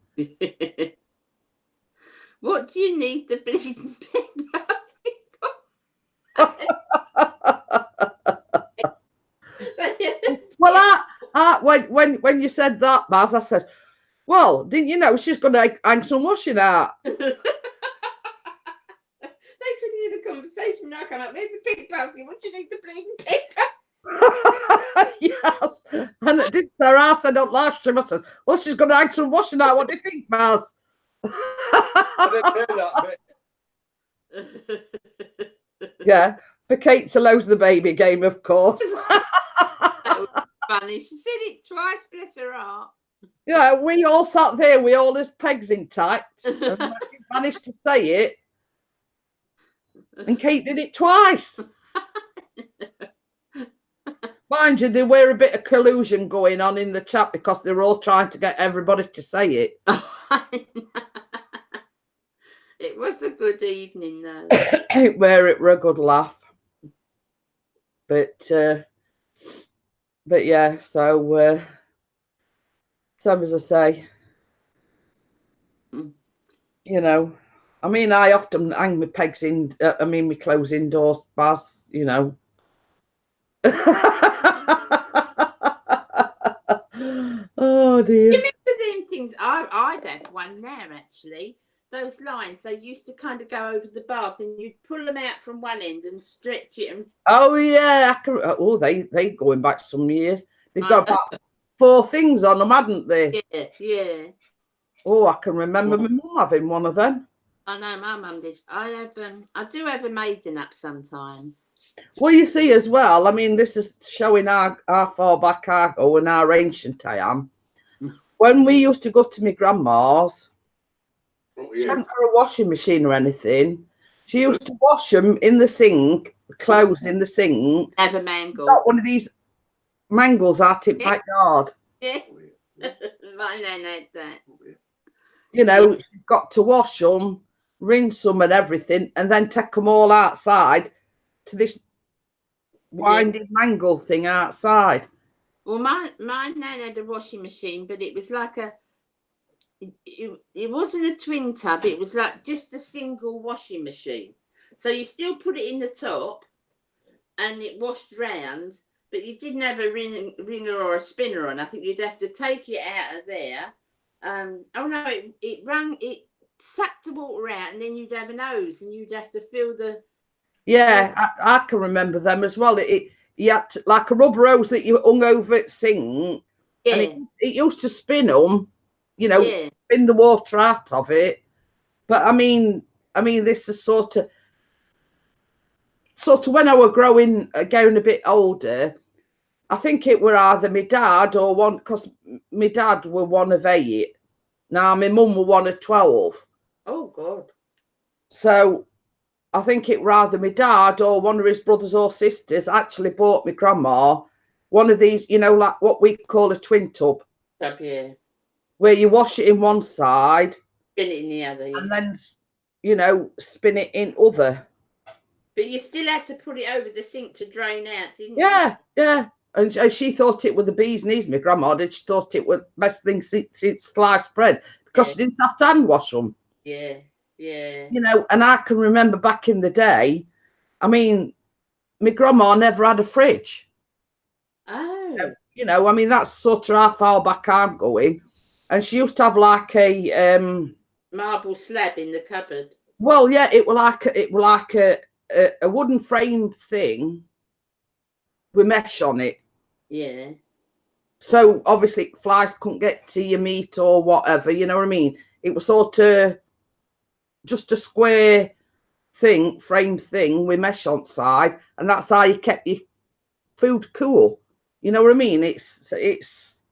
What do you need the bleeding pig basket for? Well, when you said that, Baz, I said, well, didn't you know she's going to hang some washing out? They could hear the conversation when I come up. There's a pig basket. What do you need the bleeding pig basket? Yes. And it did her ass. I don't last year. I said, well, she's going to hang some washing out. What do you think, Baz? I didn't hear that bit. Yeah, for Kate to lose the baby game, of course. Funny. She said it twice, bless her heart. Yeah, we all sat there with all his pegs intact and managed to say it. And Kate did it twice. Mind you, there were a bit of collusion going on in the chat because they were all trying to get everybody to say it. It was a good evening, though. It were a good laugh. But yeah, so Same as I say. Mm. You know, I mean, I often hang my pegs in. My clothes indoors, Baz. You know. Oh dear. You remember them things? I'd have one there actually. Those lines, they used to kind of go over the bath and you'd pull them out from one end and stretch it. And Oh yeah, I can, oh they going back some years. They've got about 4 things on them, hadn't they? yeah, yeah. Oh, I can remember my mum having one of them. I know my mum did. I do have a maiden up sometimes. Well, you see as well. I mean, this is showing how far back I go and how ancient I am. When we used to go to my grandma's, she hadn't got a washing machine or anything. She used to wash them in the sink, clothes in the sink. Have a mangle. Got one of these mangles out in backyard. Yeah. My nan had that. You know, she's got to wash them, rinse them and everything, and then take them all outside to this winding mangle thing outside. Well, my nan had a washing machine, but it was like it wasn't a twin tub. It was like just a single washing machine. So you still put it in the top, and it washed round, but you didn't have a wringer or a spinner on. I think you'd have to take it out of there. Oh no, it sucked the water out, and then you'd have an hose, and you'd have to fill the. Yeah, I can remember them as well. You had to, like a rubber hose that you hung over it sink, and it used to spin them, you know, spin the water out of it. But I mean, this is sort of when I were getting a bit older. I think it were either my dad or one, because my dad were one of 8. Now my mum were one of 12. Oh God! So I think it were either my dad or one of his brothers or sisters actually bought my grandma one of these, you know, like what we call a twin tub. Yeah. Where you wash it in one side, spin it in the other, and then, you know, spin it in other. But you still had to put it over the sink to drain out, didn't you? Yeah. And she thought it was the bee's knees, my grandma did. She thought it was the best thing since sliced bread, because she didn't have to hand wash them. Yeah. You know, and I can remember back in the day, I mean, my grandma never had a fridge. Oh. You know, I mean, that's sort of how far back I'm going. And she used to have like a marble slab in the cupboard. Well, yeah, it was like a wooden frame thing with mesh on it. Yeah. So obviously flies couldn't get to your meat or whatever, you know what I mean? It was sort of just a square frame thing with mesh on side, and that's how you kept your food cool. You know what I mean? It's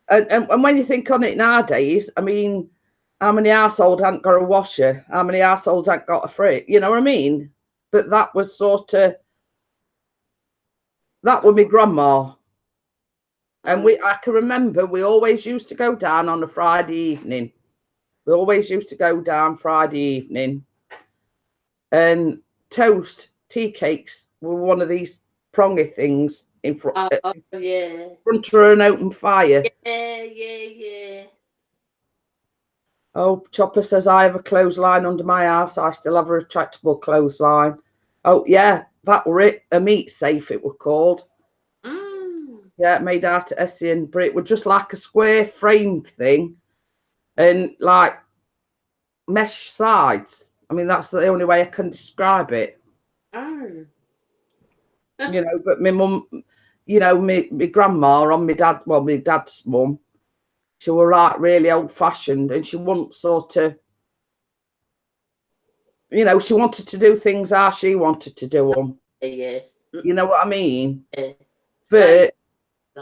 and when you think on it nowadays, I mean, how many households haven't got a washer? How many households haven't got a fridge? You know what I mean? But that was that was my grandma. And I can remember we always used to go down on a Friday evening. We always used to go down Friday evening, and tea cakes were one of these prongy things in front. Front of an open fire. Yeah. Oh, Chopper says, I have a clothesline under my house. I still have a retractable clothesline. Oh, yeah, that were it. A meat safe, it was called. Yeah, made out of Hessian, but it was just like a square frame thing and like mesh sides. I mean, that's the only way I can describe it. Oh. You know, but my mum, you know, my grandma on my dad's mum, she were like really old fashioned, and she wouldn't sort of, you know, she wanted to do things how she wanted to do them. Yes. You know what I mean? Yeah. But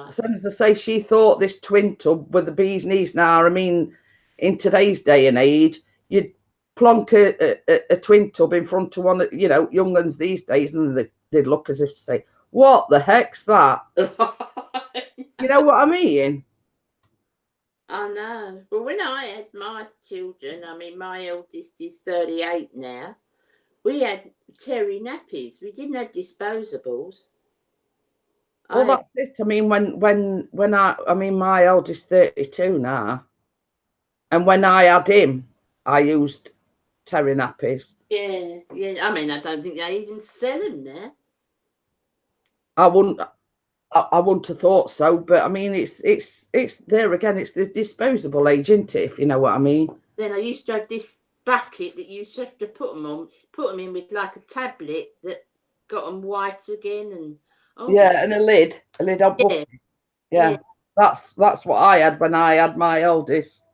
same as I say, she thought this twin tub with the bee's knees. Now, I mean, in today's day and age, you'd plonk a twin tub in front of one, you know, young ones these days, and they'd look as if to say, what the heck's that? You know what I mean? I know. Well, when I had my children, I mean, my eldest is 38 now, we had terry nappies. We didn't have disposables. Well, that's it. I mean, I mean, my eldest 32 now, and when I had him, I used terry nappies. Yeah, yeah. I mean, I don't think they even sell them there. I wouldn't have thought so, but I mean, it's there again. It's the disposable age, isn't it? If you know what I mean. Then I used to have this bucket that you used to have to put them in with like a tablet that got them white again, and yeah, and a lid on bucket. Yeah. That's what I had when I had my eldest,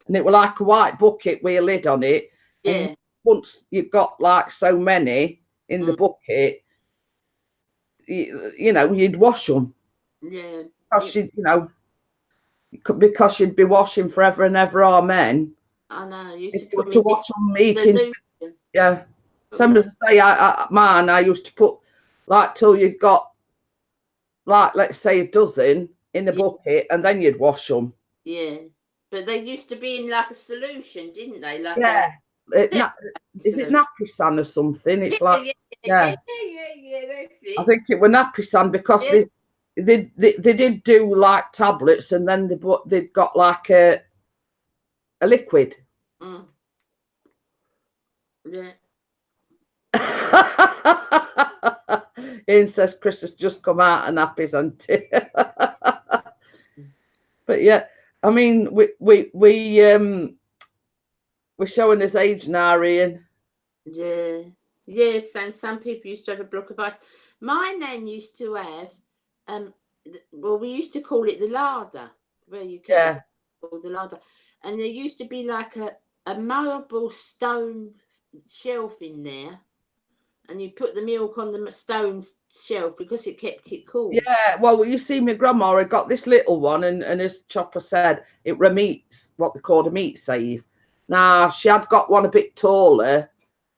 and it was like a white bucket with a lid on it. Yeah. And once you got like so many in the bucket, you know, you'd wash them. Yeah. Because you'd be washing forever and ever. Amen. I know. If you were to wash them eating, yeah. Same as I say, mine, I used to put like till you got like, let's say, a dozen in a bucket, and then you'd wash them. Yeah, but they used to be in like a solution, didn't they? Like is it Nappy San or something? It's like yeah, that's it. I think it was Nappy San because they did do like tablets, and then they'd got like a liquid. Mm. Yeah. Ian says Chris has just come out of nappies, auntie. But yeah, I mean, we're showing his age now, Ian. Yeah. Yes, and some people used to have a block of ice. My nan used to have, well, we used to call it the larder, where you kept the larder, and there used to be like a marble stone shelf in there, and you put the milk on the stone shelf because it kept it cool. Yeah, well, you see, my grandma had got this little one, and as Chopper said, it remeets what they called a meat save. Now, she had got one a bit taller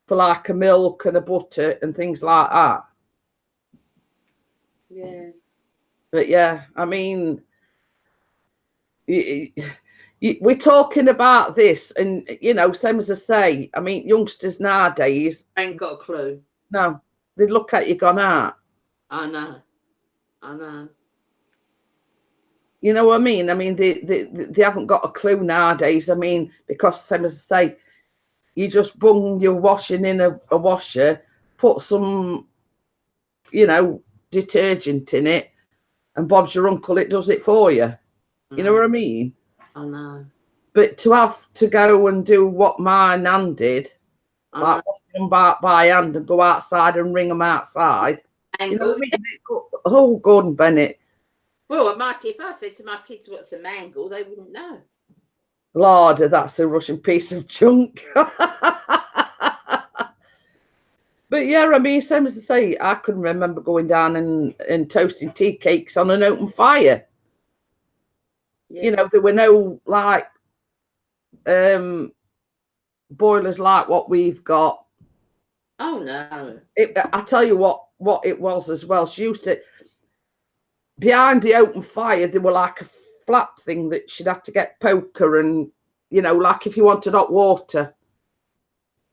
for like a milk and a butter and things like that. Yeah. But yeah, I mean, we're talking about this, and you know, same as I say, I mean, youngsters nowadays ain't got a clue. No, they look at you gone out. I know. You know what I mean? I mean, they haven't got a clue nowadays. I mean, because same as I say, you just bung your washing in a washer, put some, you know, detergent in it, and Bob's your uncle, it does it for you. You know what I mean? I know. But to have to go and do what my nan did, like wash them by hand and go outside and wring them outside. You know what I mean? Oh, Gordon Bennett. Well, if I said to my kids what's a mangle, they wouldn't know. Larder, that's a Russian piece of junk. But yeah, I mean, same as I say, I can remember going down and toasting tea cakes on an open fire. Yeah. You know, there were no like boilers like what we've got. Oh no! I tell you what it was as well. She used to, behind the open fire, there were like a flap thing that she'd have to get poker and, you know, like if you wanted hot water.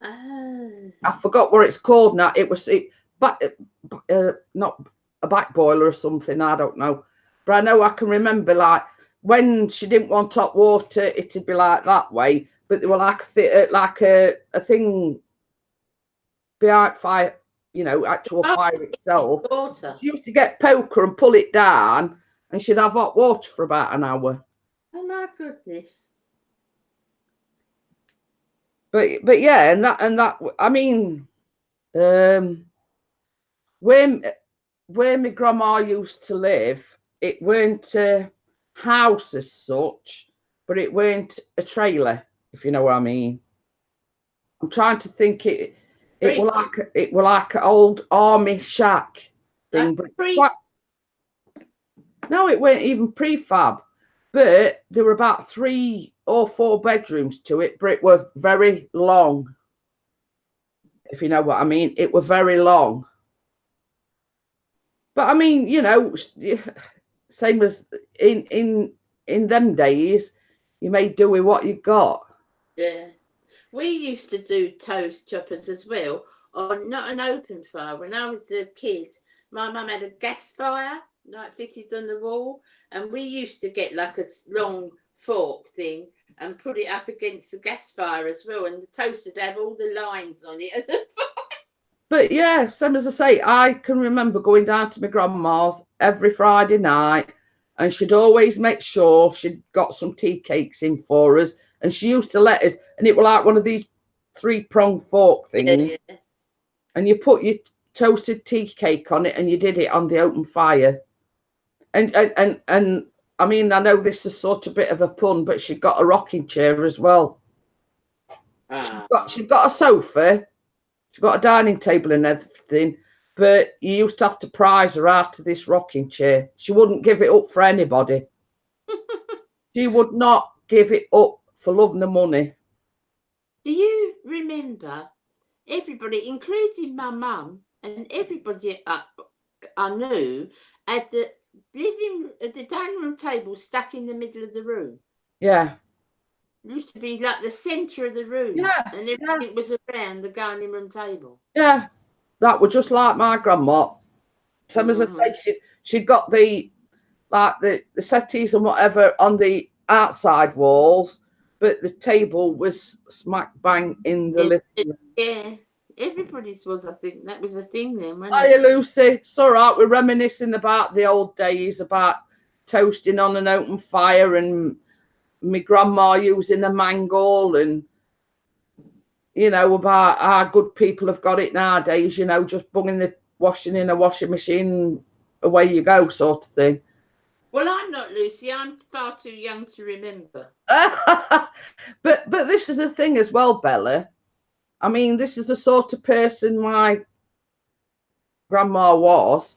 I forgot what it's called now. It was not a back boiler or something. I don't know, but I know I can remember like when she didn't want hot water, it'd be like that way. But they were like a thing behind fire, you know, actual fire itself. Water. She used to get poker and pull it down, and she'd have hot water for about an hour. Oh my goodness! But yeah, and that I mean, where my grandma used to live, it weren't a house as such, but it weren't a trailer, if you know what I mean. I'm trying to think. It was like an old army shack thing. No, it weren't even prefab, but there were about 3 or 4 bedrooms to it, but it was very long. If you know what I mean, it was very long. But I mean, you know, same as in them days, you may do with what you got. Yeah, we used to do toast choppers as well on not an open fire. When I was a kid, my mum had a gas fire, like fitted on the wall, and we used to get like a long fork thing and put it up against the gas fire as well, and the toaster would have all the lines on it. But yeah, same as I say, I can remember going down to my grandma's every Friday night, and she'd always make sure she'd got some tea cakes in for us. And she used to let us, and it was like one of these 3-pronged fork things, Yeah. and you put your toasted tea cake on it, and you did it on the open fire. And I mean, I know this is sort of a bit of a pun, but she got a rocking chair as well. She'd got a sofa. She got a dining table and everything, but you used to have to prize her out of this rocking chair. She wouldn't give it up for anybody. She would not give it up for love nor money. Do you remember everybody, including my mum and everybody I knew, at the dining room table stuck in the middle of the room? Yeah. It used to be like the centre of the room. Yeah. And everything was around the dining room table. Yeah. That was just like my grandma. Same as I say, she'd got the settees and whatever on the outside walls, but the table was smack bang in the living room. Yeah. Everybody's was, I think. That was a thing then, wasn't Hiya, it? Lucy. It's all right. We're reminiscing about the old days, about toasting on an open fire and my grandma using a mangle, and, you know, about how good people have got it nowadays, you know, just bunging the washing in a washing machine, away you go, sort of thing. Well, I'm not, Lucy. I'm far too young to remember. But this is the thing as well, Bella. I mean, this is the sort of person my grandma was.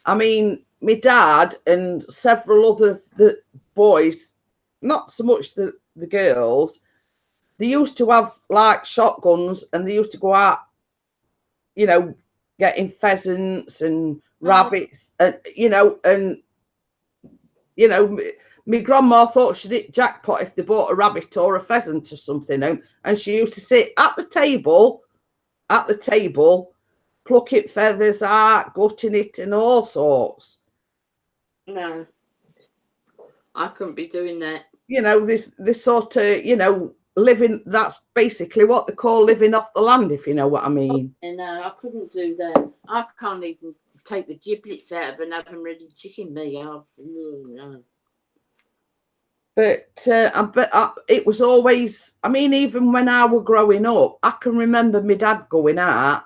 I mean, my dad and several other the boys, not so much the girls, they used to have like shotguns, and they used to go out, you know, getting pheasants and rabbits, and my grandma thought she'd hit jackpot if they bought a rabbit or a pheasant or something, and she used to sit at the table, plucking feathers out, gutting it, and all sorts. No, I couldn't be doing that. You know, this sort of, you know, living. That's basically what they call living off the land, if you know what I mean. No, I couldn't do that. I can't even take the giblets out of an oven-ready chicken meat. No. But it was always, I mean, even when I was growing up, I can remember my dad going out,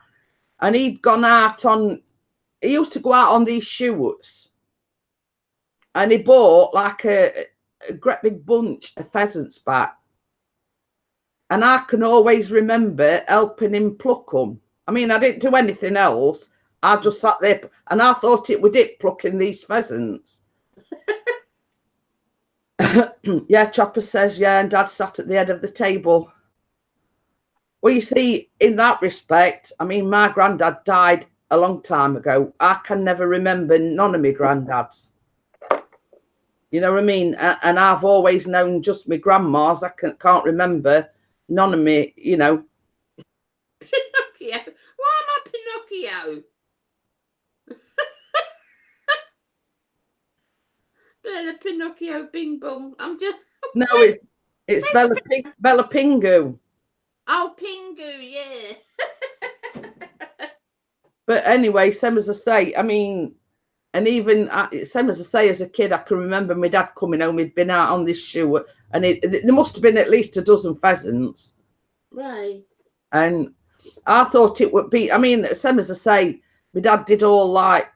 and he'd gone out he used to go out on these shoots, and he bought like a great big bunch of pheasants back. And I can always remember helping him pluck them. I mean, I didn't do anything else. I just sat there, and I thought it was it plucking these pheasants. Yeah, Chopper says, yeah, and Dad sat at the head of the table. Well, you see, in that respect, I mean, my granddad died a long time ago. I can never remember none of my granddads. You know what I mean? And I've always known just my grandmas. I can't remember none of me, you know. Pinocchio. Why am I Pinocchio? Bella Pinocchio Bing Bong. I'm just... No, it's Bella Pingu. Oh, Pingu, yeah. But anyway, same as I say, I mean, and even same as I say, as a kid, I can remember my dad coming home. He'd been out on this shoot, and there must have been at least a dozen pheasants. Right. And I thought it would be, I mean, same as I say, my dad did all like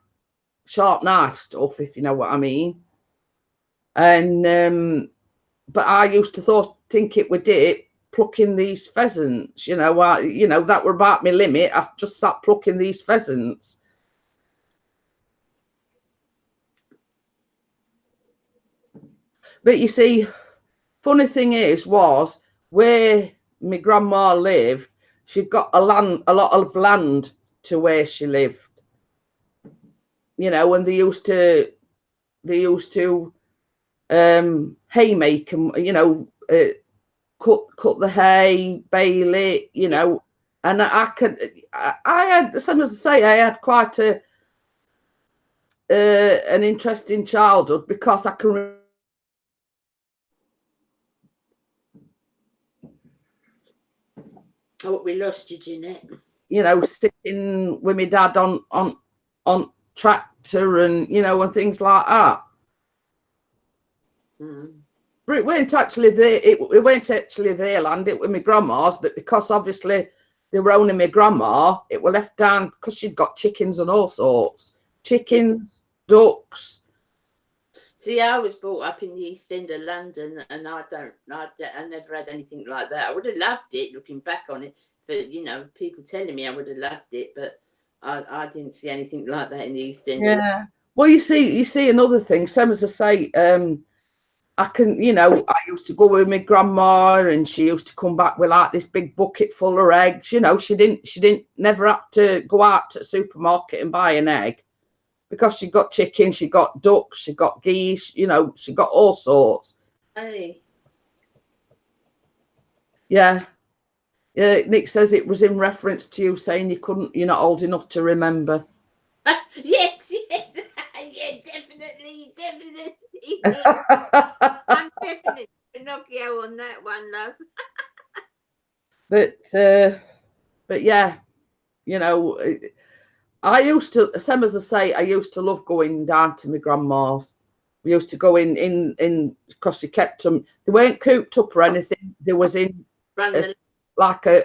sharp knife stuff, if you know what I mean. And but I used to think it would it plucking these pheasants, you know, that were about my limit. I just sat plucking these pheasants. But you see, funny thing was where my grandma lived, she got a lot of land to where she lived. You know, and they used to haymaker, and, you know, cut the hay, bale it, you know, and I had, as I say, I had quite an interesting childhood because I can. Oh, we lost you, Jeanette. You know, sitting with my dad on tractor and, you know, and things like that. Mm. But it weren't actually there. It weren't actually their land. It was my grandma's, but because obviously they were owning my grandma, it were left down because she'd got chickens and all sorts. Chickens, ducks. See, I was brought up in the East End of London, and I never had anything like that. I would have loved it, looking back on it. But you know, people telling me I would have loved it, but I didn't see anything like that in the East End. Yeah. Well, you see another thing. Same as I say, I can, you know, I used to go with my grandma, and she used to come back with like this big bucket full of eggs. You know, she didn't never have to go out to the supermarket and buy an egg because she got chicken, she got ducks, she got geese. You know, she got all sorts. Hey. Yeah. Nick says it was in reference to you saying you're not old enough to remember. Yes, yeah, definitely. I'm definitely Pinocchio on that one, love. But yeah, you know, I used to, same as I say, I used to love going down to my grandma's. We used to go in because she kept them. They weren't cooped up or anything. They was in like a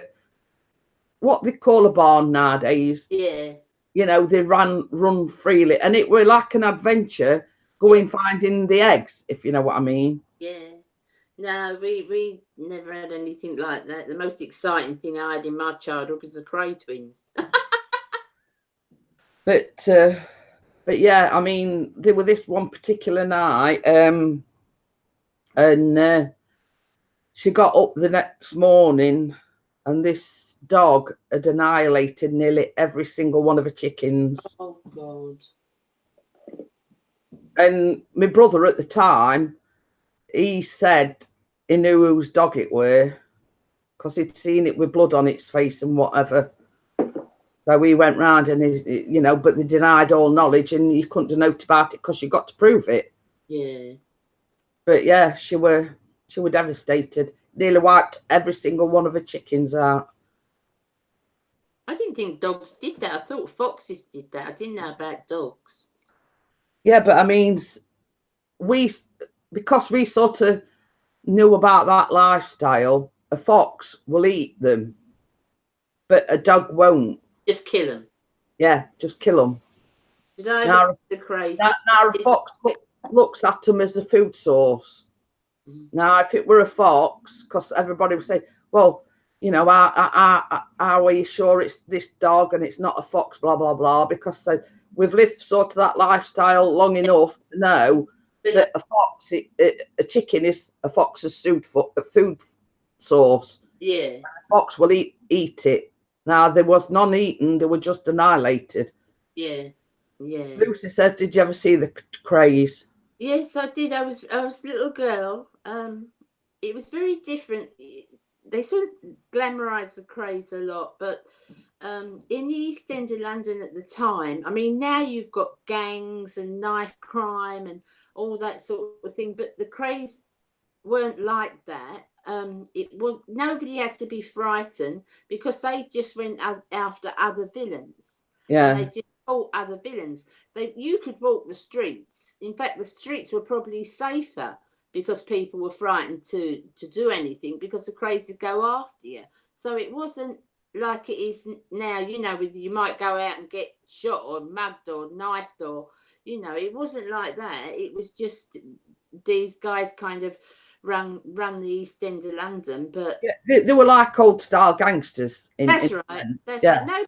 what they call a barn nowadays. Yeah. You know, they run freely, and it were like an adventure going finding the eggs, if you know what I mean. Yeah. No, we never had anything like that. The most exciting thing I had in my childhood was the Cray twins. But yeah, I mean, there were this one particular night, and she got up the next morning, and this dog had annihilated nearly every single one of her chickens. Oh God! And my brother at the time, he said he knew whose dog it were because he'd seen it with blood on its face and whatever. So we went round and, you know, but they denied all knowledge and you couldn't do note about it because you got to prove it. Yeah. But yeah, she were devastated. Nearly wiped every single one of her chickens out. I didn't think dogs did that. I thought foxes did that. I didn't know about dogs. Yeah, but I mean, because we sort of knew about that lifestyle, a fox will eat them, but a dog won't. Just kill them. Yeah, just kill them. Did I Now, the crazy? now a fox looks at them as a food source. Now, if it were a fox, because everybody would say, well, you know, how are you sure it's this dog and it's not a fox, blah, blah, blah, because we've lived sort of that lifestyle long enough to know that a chicken is a fox's food source. Yeah. A fox will eat it. Now, there was none eaten, they were just annihilated. Yeah. Yeah. Lucy says, did you ever see the craze? Yes, I did. I was a little girl. It was very different. They sort of glamorized the craze a lot, but in the East End of London at the time, I mean, now you've got gangs and knife crime and all that sort of thing, but the craze weren't like that. It was nobody had to be frightened because they just went after other villains. Yeah. And they just fought other villains. You could walk the streets. In fact, the streets were probably safer because people were frightened to do anything because the craze would go after you. So it wasn't like it is now, you know, you might go out and get shot or mugged or knifed or, you know, it wasn't like that. It was just these guys kind of run the East End of London, but yeah, they were like old style gangsters. That's right. No,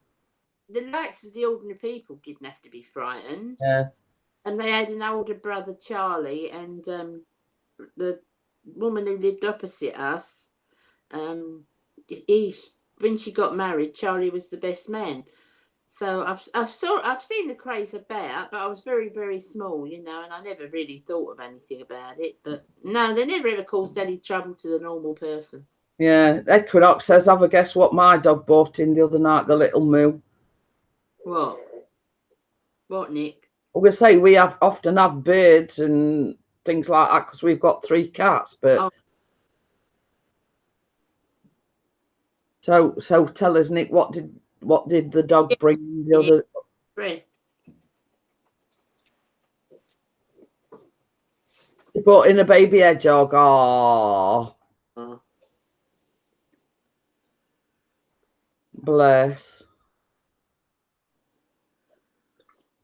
the likes of the ordinary people didn't have to be frightened. Yeah. And they had an older brother, Charlie, and the woman who lived opposite us. When she got married, Charlie was the best man. So I've seen the craze about, but I was very, very small, you know, and I never really thought of anything about it. But no, they never ever caused any trouble to the normal person. Yeah, Equinox says, have a guess what my dog bought in the other night, the little moo. What? What, Nick? I'm gonna say we often have birds and things like that because we've got 3 cats. But Oh. so tell us, Nick, what did the dog bring the other? Bread. He brought in a baby hedgehog. Oh, bless.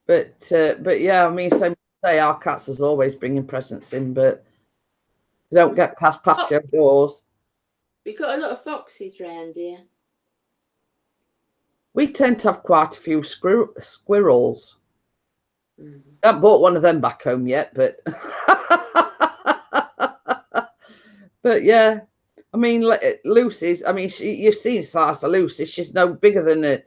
But yeah, I mean, same say our cats is always bringing presents in, but they don't get past patio doors. We got a lot of foxes round here. We tend to have quite a few squirrels. Mm. I haven't bought one of them back home yet, but but yeah, I mean, Lucy's. I mean, you've seen size of Lucy. She's no bigger than a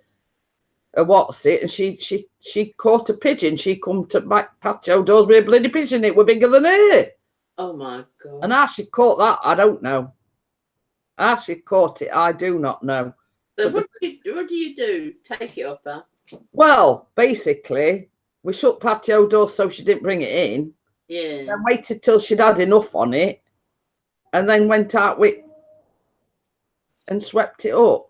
what's it, and she caught a pigeon. She come to back patio doors with a bloody pigeon. It were bigger than her. Oh my God! And how she caught that, I don't know. How she caught it, I do not know. So what do you do? Take it off her? Well, basically, we shut patio doors so she didn't bring it in. Yeah. Then waited till she'd had enough on it, and then went out with and swept it up.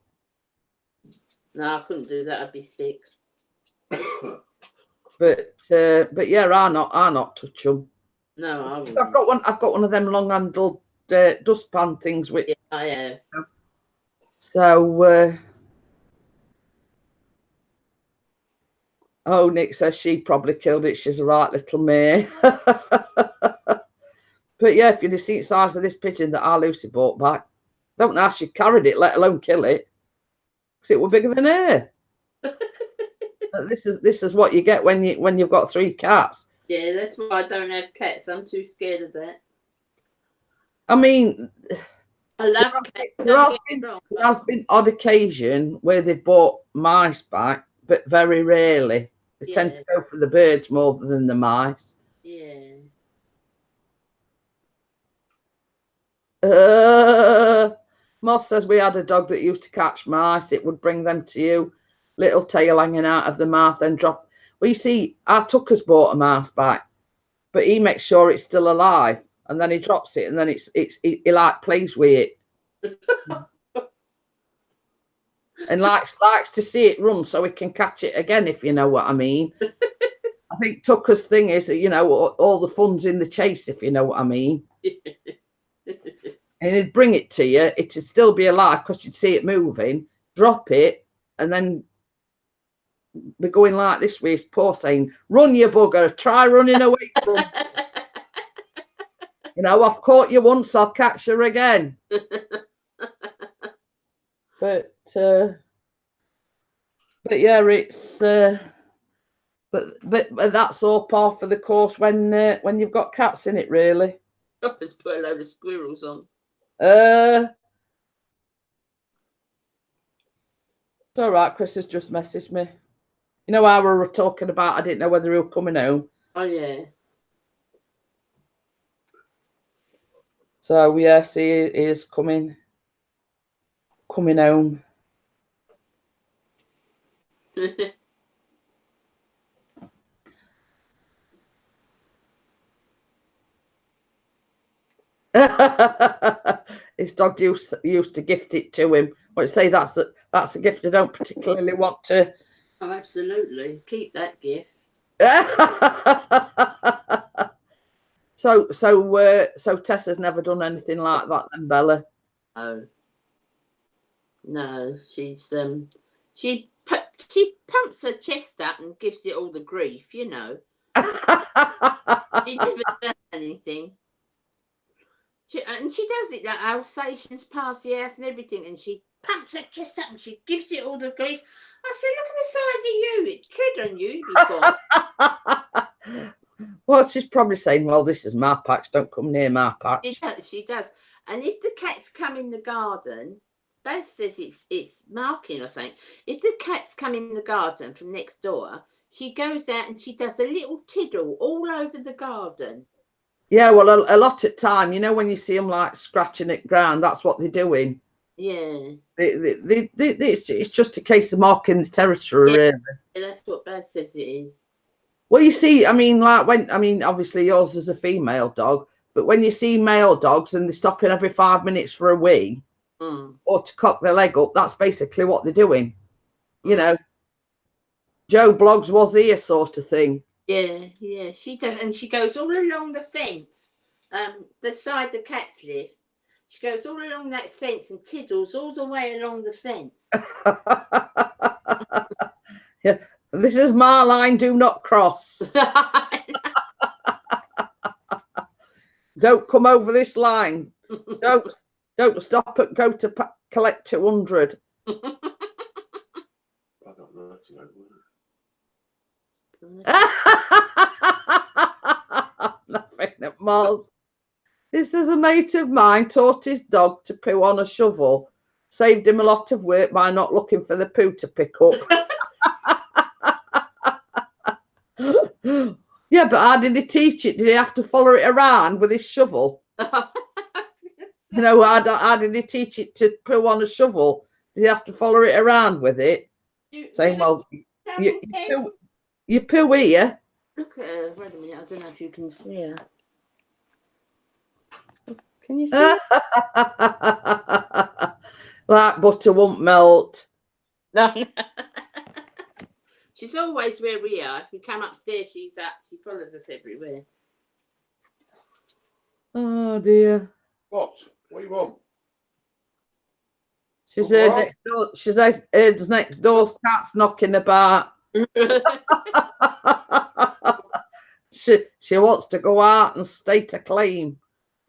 No, I couldn't do that. I'd be sick. But yeah, I not touch them. No, I wouldn't. I've got one of them long handled dustpan things with. Yeah, I have. So oh, Nick says she probably killed it. She's a right little mare. But yeah, if you'd have seen the size of this pigeon that our Lucy bought back, don't know how she carried it, let alone kill it, because it were bigger than her. This is what you get when you've got 3 cats. Yeah, that's why I don't have cats. I'm too scared of that. I mean, I love cats. There has been odd occasion where they've bought mice back, but very rarely. They tend to go for the birds more than the mice. Yeah. Moss says we had a dog that used to catch mice. It would bring them to you, little tail hanging out of the mouth, then drop. Well, you see, our Tucker's bought a mouse back, but he makes sure it's still alive, and then he drops it, and then he like plays with it, and likes to see it run so he can catch it again, if you know what I mean. I think Tucker's thing is that, you know, all the fun's in the chase, if you know what I mean. And he'd bring it to you, it'd still be alive because you'd see it moving, drop it, and then be going like this with his paw saying, "Run, you bugger, try running away from me. You know, I've caught you once, I'll catch her again." But yeah, it's but that's all par for the course when you've got cats in it, really. Papa's put a load of squirrels on. It's all right. Chris has just messaged me. You know how we were talking about, I didn't know whether he was coming home. Oh, yeah. So, yes, he is coming home. His dog used to gift it to him. I'd say that's a gift I don't particularly want to. Oh, absolutely. Keep that gift. So Tessa's never done anything like that then, Bella? Oh. No, she pumps her chest up and gives it all the grief, you know. She never does anything. And she does it like Alsatians pass the house and everything, and she pumps her chest up and she gives it all the grief. I said, look at the size of you. It tread on you. Well, she's probably saying, well, this is my patch. Don't come near my patch. She does. And if the cats come in the garden, Baz says it's marking or something. If the cats come in the garden from next door, she goes out and she does a little tiddle all over the garden. Yeah, well, a lot of time, you know, when you see them like scratching at ground, that's what they're doing. Yeah. It's just a case of marking the territory, really. Yeah, that's what Baz says it is. Well, you see, I mean, like obviously yours is a female dog, but when you see male dogs and they're stopping every 5 minutes for a wee or to cock their leg up, that's basically what they're doing. You know, Joe Blogs was here sort of thing. Yeah, she does, and she goes all along the fence, the side the cats live. She goes all along that fence and tiddles all the way along the fence. Yeah, this is my line. Do not cross. Don't come over this line. Don't stop at go to collect 200. I don't know. Nothing at Mars. This is a mate of mine taught his dog to poo on a shovel. Saved him a lot of work by not looking for the poo to pick up. Yeah, but how did he teach it? Did he have to follow it around with his shovel? You know, how did he teach it to poo on a shovel? Did he have to follow it around with it? Saying, well, you poo here. Look at her. Wait a minute. I don't know if you can see her. Can you see her? Like butter won't melt. No. She's always where we are. If we come upstairs, she's up. She follows us everywhere. Oh dear. What? What do you want? She's heard next door. She's heard next door's cats knocking about. She wants to go out and state a claim.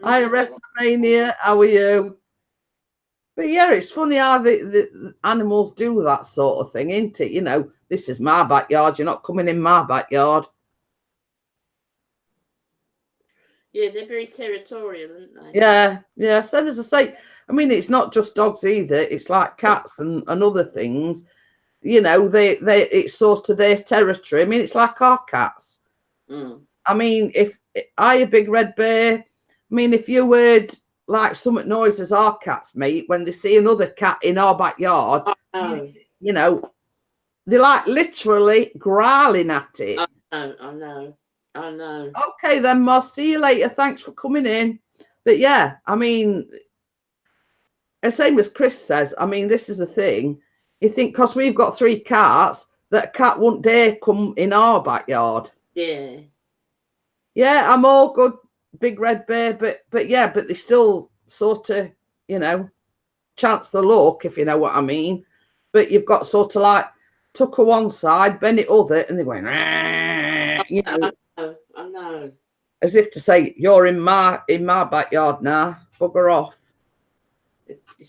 Hi, WrestleMania. How are you? But yeah, it's funny how the animals do that sort of thing, isn't it? You know, this is my backyard. You're not coming in my backyard. Yeah, they're very territorial, aren't they? Yeah. Same as I say, I mean, it's not just dogs either. It's like cats and other things. You know, it's sort of their territory. I mean, it's like our cats. I mean, if I a big red bear, I mean, if you heard like some noises our cats make when they see another cat in our backyard, you know, they're like literally growling at it. I know. Okay then, Moss, see you later. Thanks for coming in. But yeah, I mean, the same as Chris says, I mean, this is the thing. You think because we've got 3 cats, that a cat won't dare come in our backyard. Yeah, I'm all good, big red bear, but they still sort of, you know, chance the luck, if you know what I mean. But you've got sort of like Tucker one side, Bennett other, and they're going, you know, I know. As if to say, you're in my backyard now, bugger off.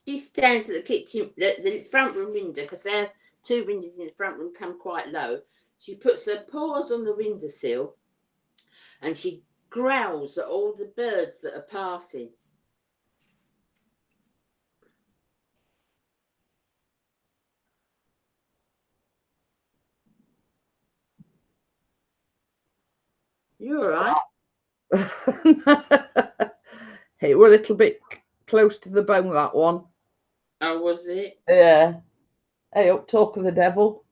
She stands at the kitchen, the front room window, because there are 2 windows in the front room come quite low. She puts her paws on the windowsill and she growls at all the birds that are passing. You all right? It was a little bit close to the bone, that one. Oh, was it? Yeah. Hey, up, talk of the devil.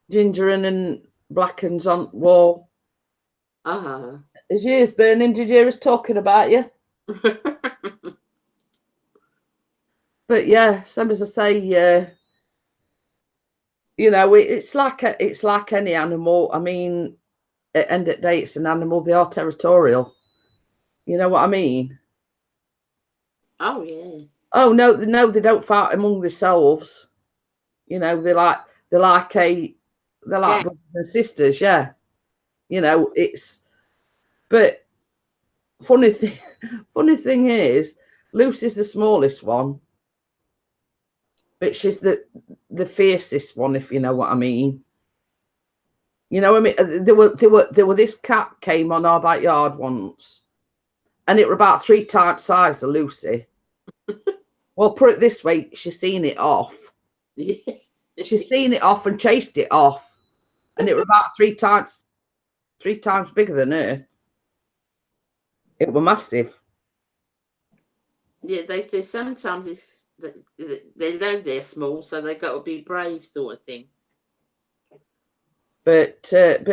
Ginger and Blackens on wall. His ears burning. Did you hear us talking about you? But yeah, same as I say, you know, it's like any animal. I mean, at the end of the day, it's an animal. They are territorial. You know what I mean? Oh yeah. Oh no, they don't fight among themselves. You know, they're like brothers and sisters. Yeah. You know, it's. But funny thing is, Lucy's the smallest one, but she's the fiercest one, if you know what I mean. You know what I mean? There were this cat came on our backyard once, and it were about 3 times size of Lucy. Well, put it this way, she's seen it off. She's seen it off and chased it off, and it were about 3 times bigger than her. It were massive. Yeah, they do. Sometimes They know they're small, so they got to be brave, sort of thing. But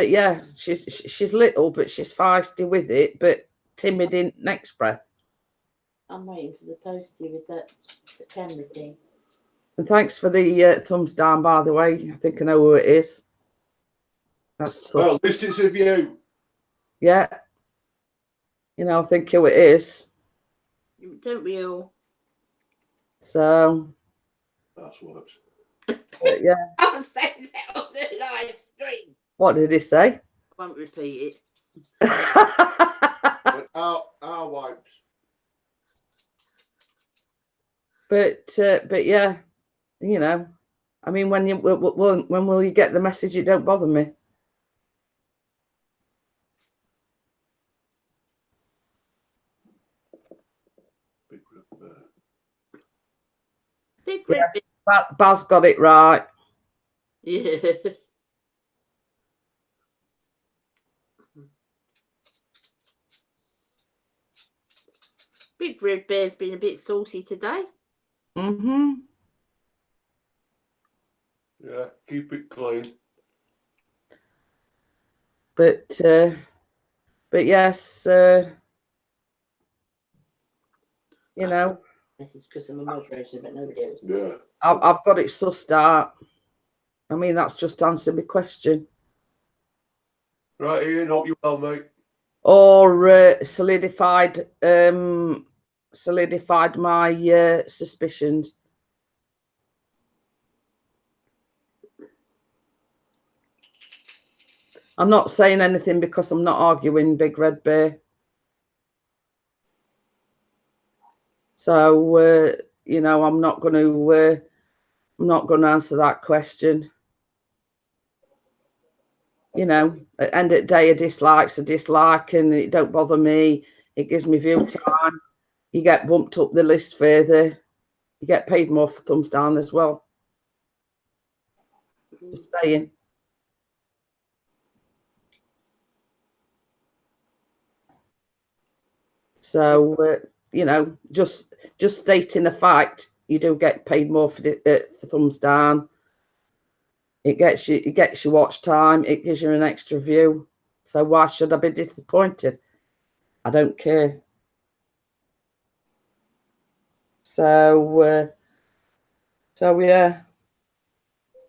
yeah, she's little, but she's feisty with it, but timid in next breath. I'm waiting for the postie with that camera thing. And thanks for the thumbs down, by the way. I think I know who it is. That's Well, at least it's of you. Yeah. You know, I think who it is. Don't we all? So. That's works. Yeah. I'll say that on the live stream. What did he say? I won't repeat it. But our wipes. But yeah, you know, I mean, when will you get the message? It don't bother me. Big Red Bear. Big Red Yes, Baz got it right. Yeah. Big Red Bear's been a bit saucy today. Mm-hmm. Yeah, keep it clean. But yes, you know. This is because I'm a moderator, but nobody else. Yeah. I've got it sussed out. I mean, that's just answered my question. Right, Ian, hope you well, mate. Or solidified my suspicions. I'm not saying anything because I'm not arguing, Big Red Bear. So you know, I'm not going to answer that question. You know, at the end of the day, a dislike's a dislike, and it don't bother me. It gives me view time. You get bumped up the list further. You get paid more for thumbs down as well. Just saying. So you know, just stating a fact, you do get paid more for thumbs down. It gets you watch time. It gives you an extra view. So why should I be disappointed? I don't care. So yeah,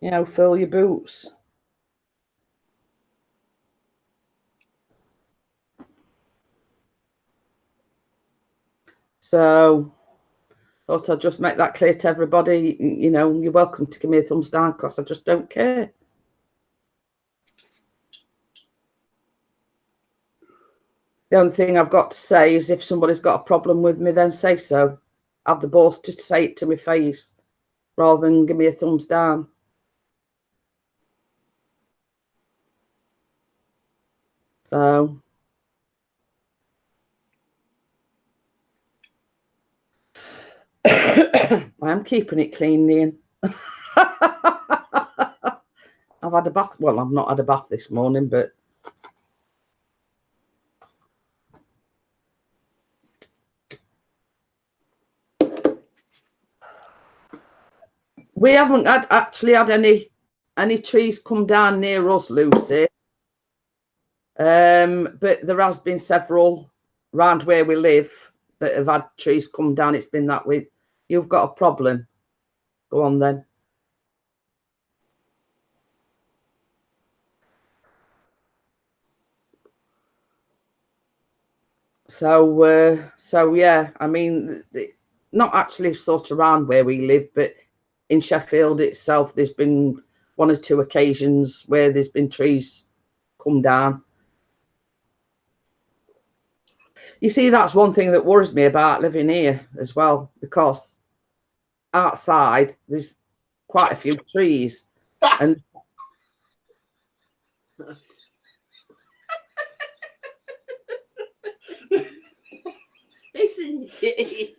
you know, fill your boots. So thought I'd just make that clear to everybody. You know, you're welcome to give me a thumbs down because I just don't care. The only thing I've got to say is if somebody's got a problem with me, then say so. Have the balls to say it to my face rather than give me a thumbs down. So I am keeping it clean, Ian. I've had a bath. Well, I've not had a bath this morning, but we haven't actually had any trees come down near us, Lucy. But there has been several round where we live that have had trees come down. It's been that way. You've got a problem. Go on then. So yeah, I mean, not actually sort of around where we live, but in Sheffield itself, there's been one or two occasions where there's been trees come down. You see, that's one thing that worries me about living here as well, because outside there's quite a few trees, and Listen to it.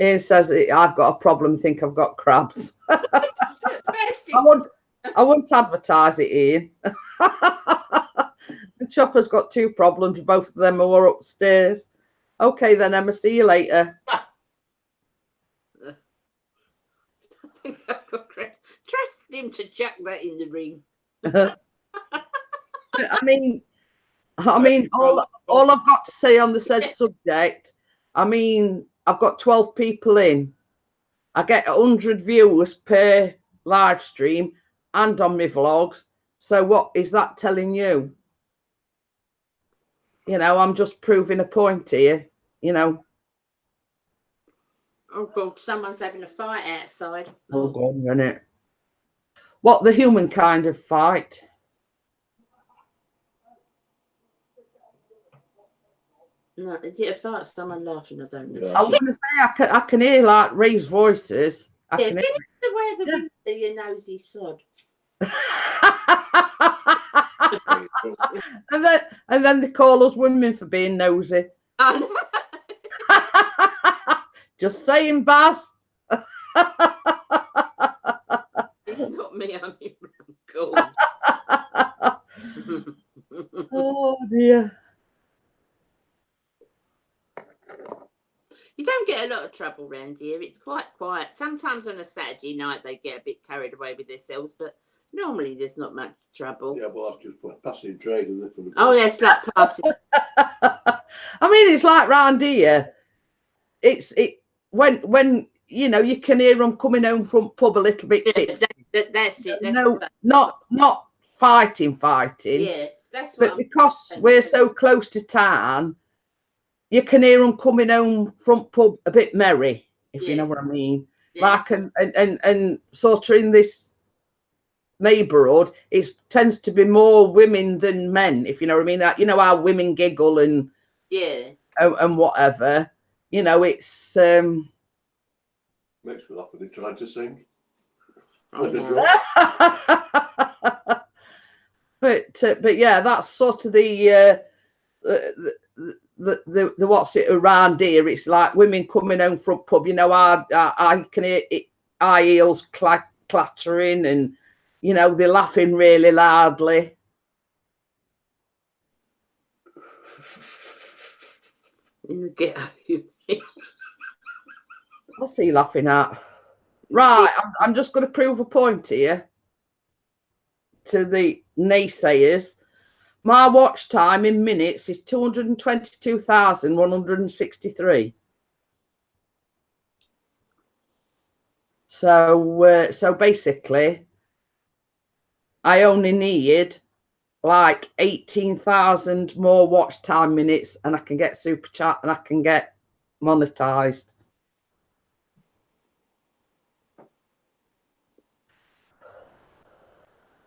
Ian says I've got a problem. Think I've got crabs. I wouldn't advertise it, Ian. The Chopper's got two problems. Both of them are upstairs. Okay then, Emma. See you later. I think I've got trust him to chuck that in the ring. I mean, all I've got to say on the said subject, I mean, I've got 12 people in. I get 100 viewers per live stream and on my vlogs. So what is that telling you? You know, I'm just proving a point here, you know. Oh, God, someone's having a fight outside. Oh, go on, isn't it? What, the human kind of fight? No, is it a fight? Someone laughing? I don't know. Yeah, I was going to say, I can hear like raised voices. Yeah, get it the way the window, you nosy sod. and then they call us women for being nosy. Oh, no. Just saying, Baz. It's not me, I'm in cool. Oh dear. You don't get a lot of trouble around here. It's quite quiet. Sometimes on a Saturday night they get a bit carried away with themselves, but normally there's not much trouble. Yeah, well, that's just passing trade, isn't it? Oh, yeah, it's like passing. I mean, it's like round here. When you know, you can hear them coming home from pub a little bit tipsy. That's it. Not fighting. Yeah, that's what. But because we're so close to town, you can hear them coming home from pub a bit merry, if you know what I mean. Yeah. Like and sort of in this neighbourhood, it tends to be more women than men, if you know what I mean. Like, you know how women giggle and and whatever. You know, it's makes me laugh when they tried to sing. But yeah, that's sort of the what's it around here. It's like women coming home from pub. You know, I can hear high heels clattering, and you know they're laughing really loudly. What's he laughing at? Right, I'm just going to prove a point here to the naysayers. My watch time in minutes is 222,163. So basically, I only need like 18,000 more watch time minutes, and I can get super chat and I can get monetized.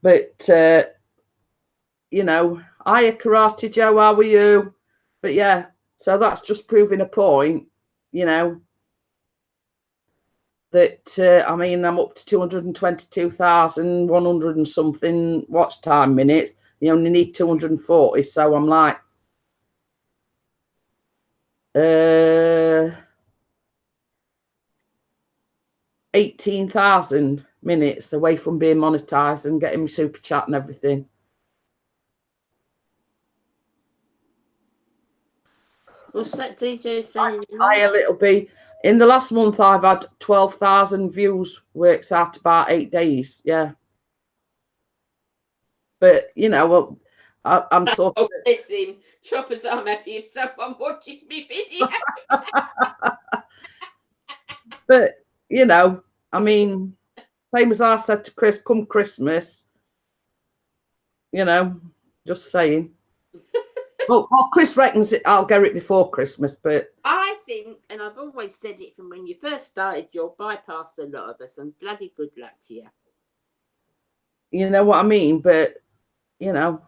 But you know, hiya Karate Joe, how are you? But yeah, so that's just proving a point, you know, that I mean, I'm up to 222,100 and something watch time minutes. You only need 240, so I'm like 18,000 minutes away from being monetized and getting me super chat and everything. What's that DJ saying? A little bit. In the last month, I've had 12,000 views. Works out about 8 days. Yeah. But you know, well, I'm sort of. Bless him. Choppers, I'm happy if someone watches me video. But you know, I mean, same as I said to Chris, come Christmas. You know, just saying. Well, Chris reckons I'll get it before Christmas, but I think, and I've always said it from when you first started, you'll bypass a lot of us, and bloody good luck to you. You know what I mean? But you know,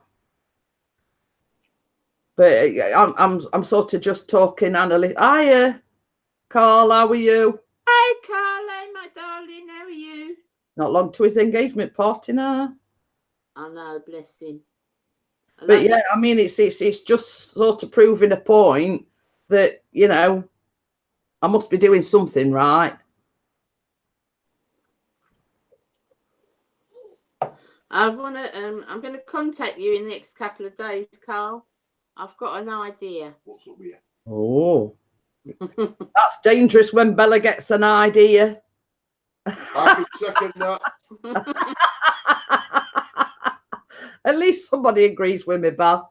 but I'm sort of just talking analytic. Hiya, Carl, how are you? Hi, Carlo, my darling, how are you? Not long to his engagement party now. I know, bless him. But yeah, I mean, it's just sort of proving a point that, you know, I must be doing something right. I'm going to contact you in the next couple of days, Carl. I've got an idea. What's up with you? Oh, that's dangerous when Bella gets an idea. I can second that. At least somebody agrees with me, Baz.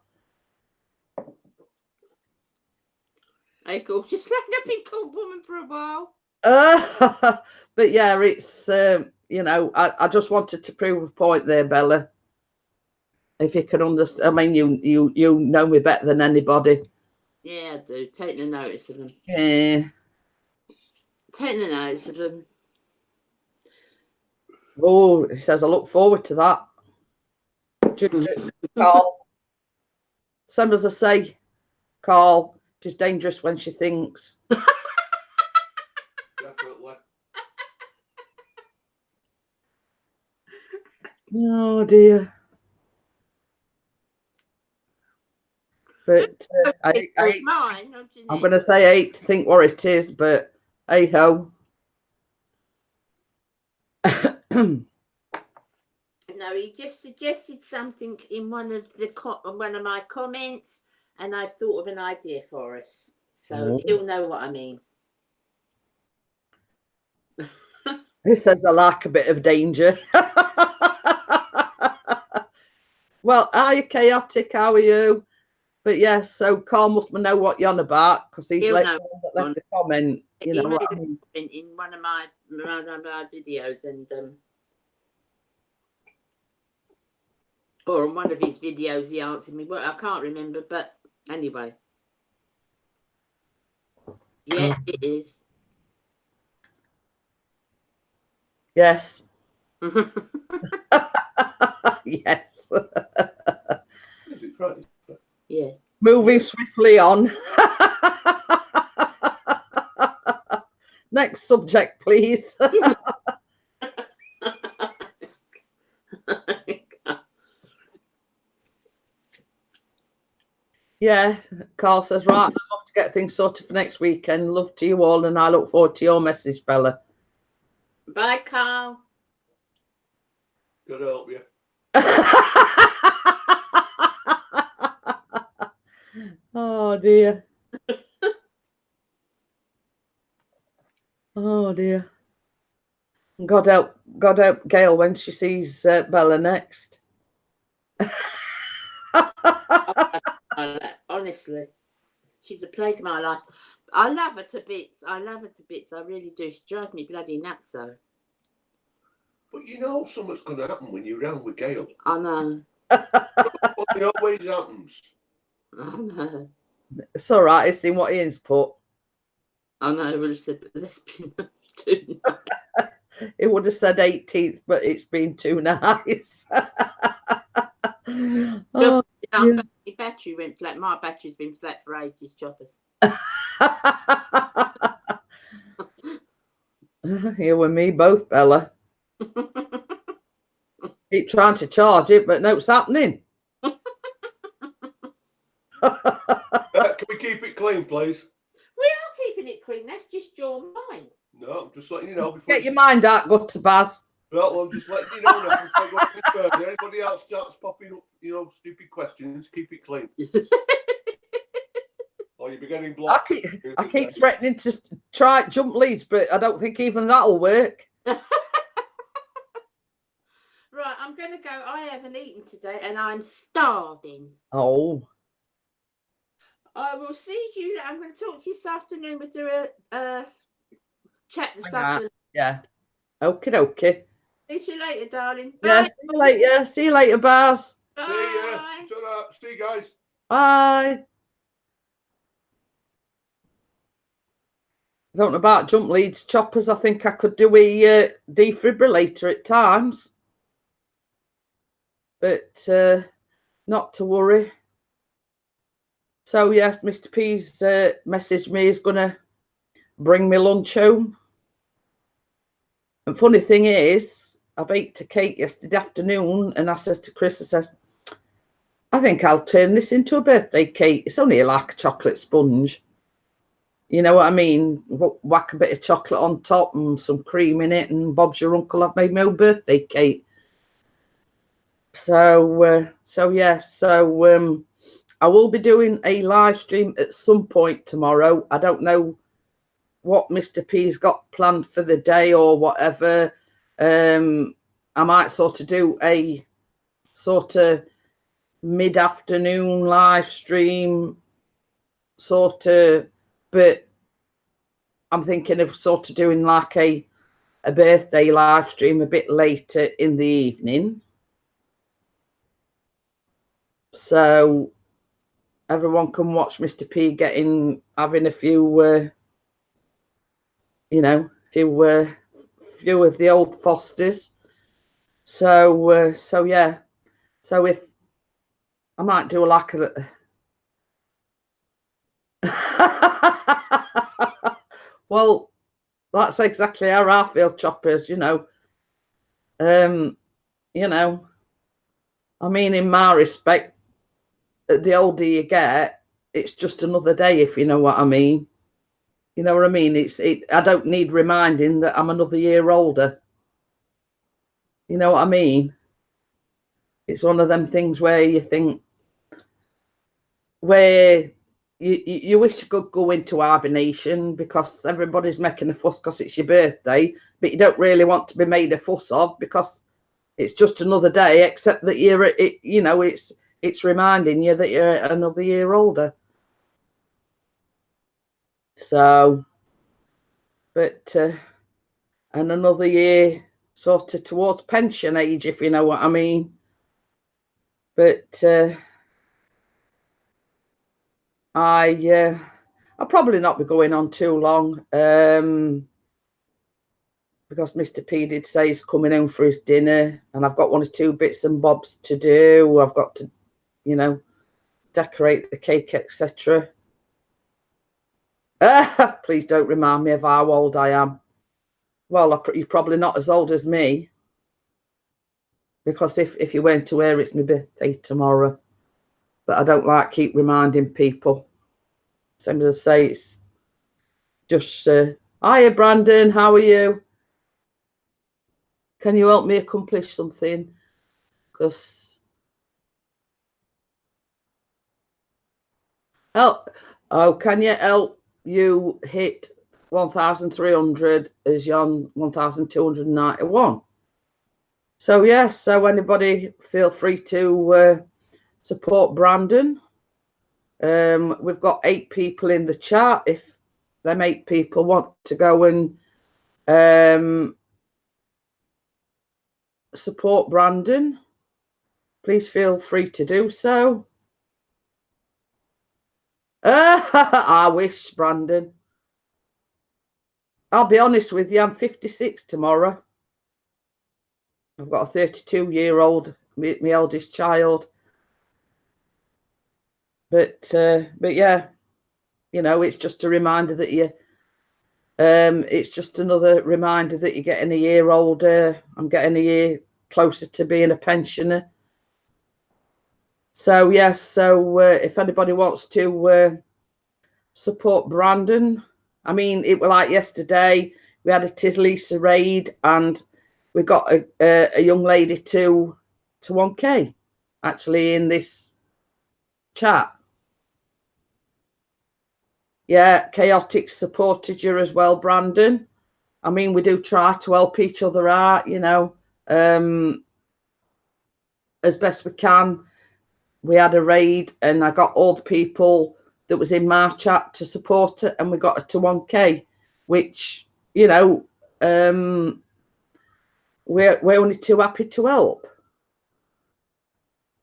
I go, just like I've been called woman for a while. But yeah, it's you know, I just wanted to prove a point there, Bella. If you can understand, I mean, you know me better than anybody. Yeah, I do. Take the notice of them. Yeah. Take the notice of them. Oh, he says I look forward to that. Carl. Same as I say, Carl. She's dangerous when she thinks. Definitely. Oh dear. But Mine, not I'm going to say I hate to think what it is, but hey ho. No, he just suggested something in one of my comments, and I've thought of an idea for us. So he'll know what I mean. He says I like a bit of danger. Well, are you chaotic? How are you? But yes, so Carl must know what you're on about because he's left a comment. You know what I mean? In one of my videos, and or in one of his videos, he answered me. Well, I can't remember, but anyway, yeah, it is. Yes. Yes. Yeah. Moving swiftly on. Next subject, please. Yeah, Carl says, right, I'm off to get things sorted for next weekend. Love to you all, and I look forward to your message, Bella. Bye, Carl. God help you. Oh dear. Oh dear. God help Gail when she sees Bella next. Honestly, she's a plague of my life. I love her to bits. I really do. She drives me bloody nuts, though. But you know something's going to happen when you're around with Gail. I know. It always happens. I know. It's all right. It's in what Ian's put. I know. But it's been too nice. It would have said 18th, but it's been too nice. Oh, yeah. Battery went flat. My battery's been flat for ages, choppers. You and me both, Bella. Keep trying to charge it, but no, it's happening. Can we keep it clean, please? We are keeping it clean. That's just your mind. No, I'm just letting you know. Get your mind out, go to Baz. Well, I'm just letting you know now. Before I go any further. Anybody else starts popping up, stupid questions, keep it clean. Or you'll be getting blocked. I keep threatening to try jump leads, but I don't think even that'll work. Right, I'm going to go. I haven't eaten today and I'm starving. Oh. I will see you. I'm going to talk to you this afternoon. We'll do a chat this afternoon. Yeah. Okie dokie. See you later, darling. Yeah, Bye. see you later. See you later, Baz. Bye. See ya. See you guys. Bye. I don't know about jump leads, choppers. I think I could do a defibrillator at times. But not to worry. So, yes, Mr. P's messaged me. He's going to bring me lunch home. And funny thing is, I baked a cake yesterday afternoon, and I says to Chris, I says, I think I'll turn this into a birthday cake. It's only like a chocolate sponge. You know what I mean? Whack a bit of chocolate on top and some cream in it, and Bob's your uncle. I've made my own birthday cake. So I will be doing a live stream at some point tomorrow. I don't know what Mr. P's got planned for the day or whatever. I might sort of do a sort of mid-afternoon live stream sort of, but I'm thinking of sort of doing like a birthday live stream a bit later in the evening, so everyone can watch Mr. P having a few you know, few of the old Fosters. So yeah, so if I might do like a well, that's exactly how I feel, Choppers, you know. You know, I mean, in my respect, the older you get, it's just another day, if you know what I mean. You know what I mean? I don't need reminding that I'm another year older. You know what I mean? It's one of them things where you think, where you wish you could go into hibernation because everybody's making a fuss because it's your birthday, but you don't really want to be made a fuss of because it's just another day, except that you know, it's reminding you that you're another year older. So, but and another year sort of towards pension age, if you know what I mean. But I'll probably not be going on too long, because Mr. P did say he's coming home for his dinner, and I've got 1 or 2 bits and bobs to do. I've got to, you know, decorate the cake, etc. Please don't remind me of how old I am. Well, you're probably not as old as me, because if you weren't aware, it's my birthday tomorrow. But I don't like keep reminding people. Same as I say, it's just, hiya, Brandon, how are you? Can you help me accomplish something? Because can you help you hit 1,300 as you're on 1,291? So yes, so anybody feel free to support Brandon. We've got 8 people in the chat. If them 8 people want to go and support Brandon, please feel free to do so. I wish, Brandon. I'll be honest with you, I'm 56 tomorrow. I've got a 32-year-old, my eldest child. But yeah, you know, it's just a reminder that it's just another reminder that you're getting a year older. I'm getting a year closer to being a pensioner. So yes, so if anybody wants to support Brandon, I mean, it was like yesterday, we had a Tis Lisa raid, and we got a young lady to 1K actually in this chat. Yeah, Chaotic supported you as well, Brandon. I mean, we do try to help each other out, you know, as best we can. We had a raid, and I got all the people that was in my chat to support it, and we got it to 1K, which, you know, we're only too happy to help.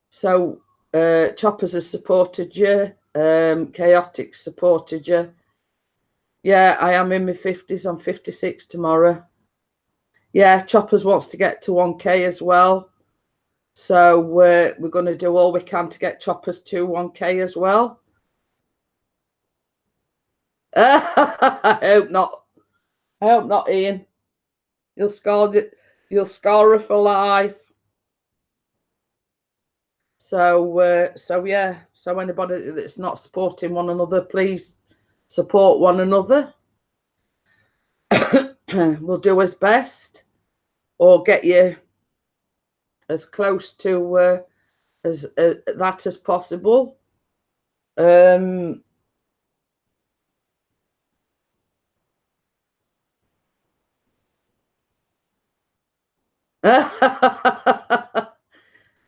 So Choppers has supported you, Chaotic supported you. Yeah, I am in my 50s. I'm 56 tomorrow. Yeah, Choppers wants to get to 1K as well. So we're going to do all we can to get Choppers to 1K as well. I hope not. I hope not, Ian. You'll scar her for life. So yeah. So anybody that's not supporting one another, please support one another. We'll do his best, or get you as close to as that as possible.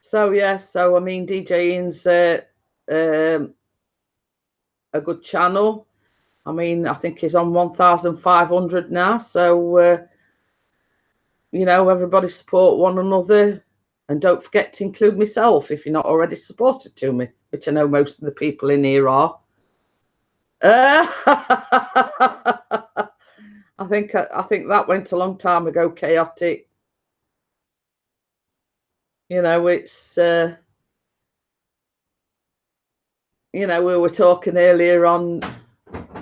So yeah, so I mean, DJing's a good channel. I mean, I think he's on 1,500 now. So you know, everybody support one another, and don't forget to include myself if you're not already supported to me, which I know most of the people in here are. I think that went a long time ago, Chaotic. You know, it's you know, we were talking earlier on.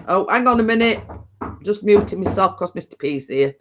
Oh, hang on a minute. Just muting myself because Mr. P's here.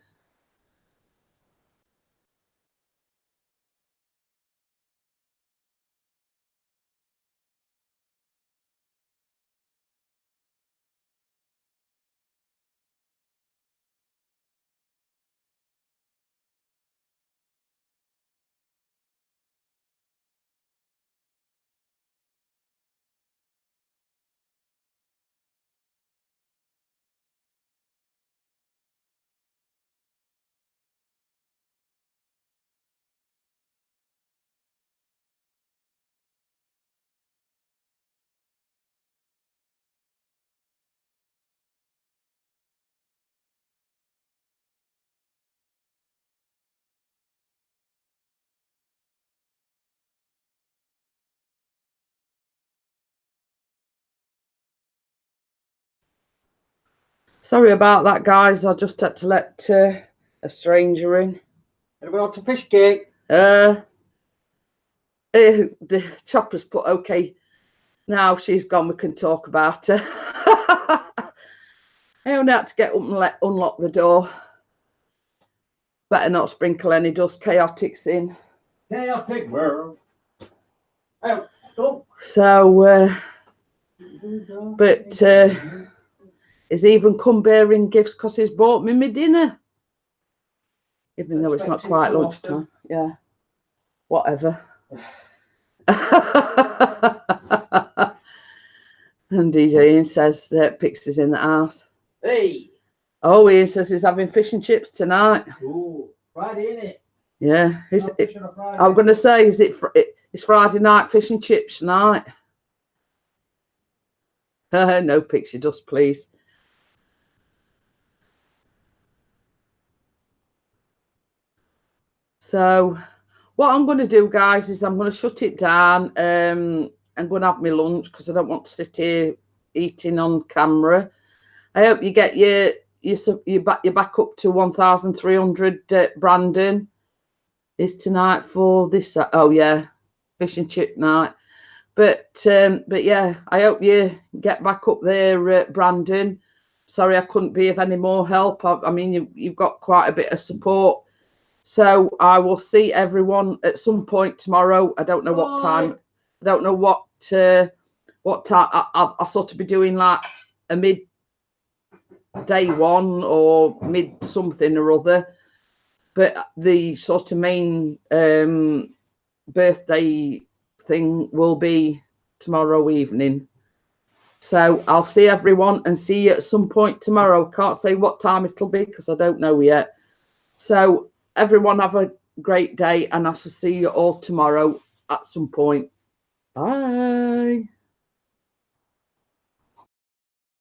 Sorry about that, guys. I just had to let a stranger in. Everyone out to fish cake. The chopper's put okay. Now she's gone, we can talk about her. I only had to get up and unlock the door. Better not sprinkle any dust. Chaotic's in. Chaotic world. Oh, stop. So, but he's even come bearing gifts because he's bought me my dinner. Even though it's not quite lunchtime. Yeah. Whatever. And DJ Ian says that Pixie's in the house. Hey. Oh, Ian says he's having fish and chips tonight. Ooh, Friday, innit? Yeah. I'm going to say, it's Friday night fish and chips night. No Pixie dust, please. So what I'm going to do, guys, is I'm going to shut it down. I'm going to have my lunch because I don't want to sit here eating on camera. I hope you get your back up to 1,300. Brandon is tonight for this. Oh yeah, fish and chip night. But yeah, I hope you get back up there, Brandon. Sorry, I couldn't be of any more help. I mean, you've got quite a bit of support. So I will see everyone at some point tomorrow. I don't know what time. I don't know what time. I'll sort of be doing like a midday one or mid something or other. But the sort of main birthday thing will be tomorrow evening. So I'll see everyone and see you at some point tomorrow. Can't say what time it'll be because I don't know yet. So everyone have a great day, and I shall see you all tomorrow at some point. Bye.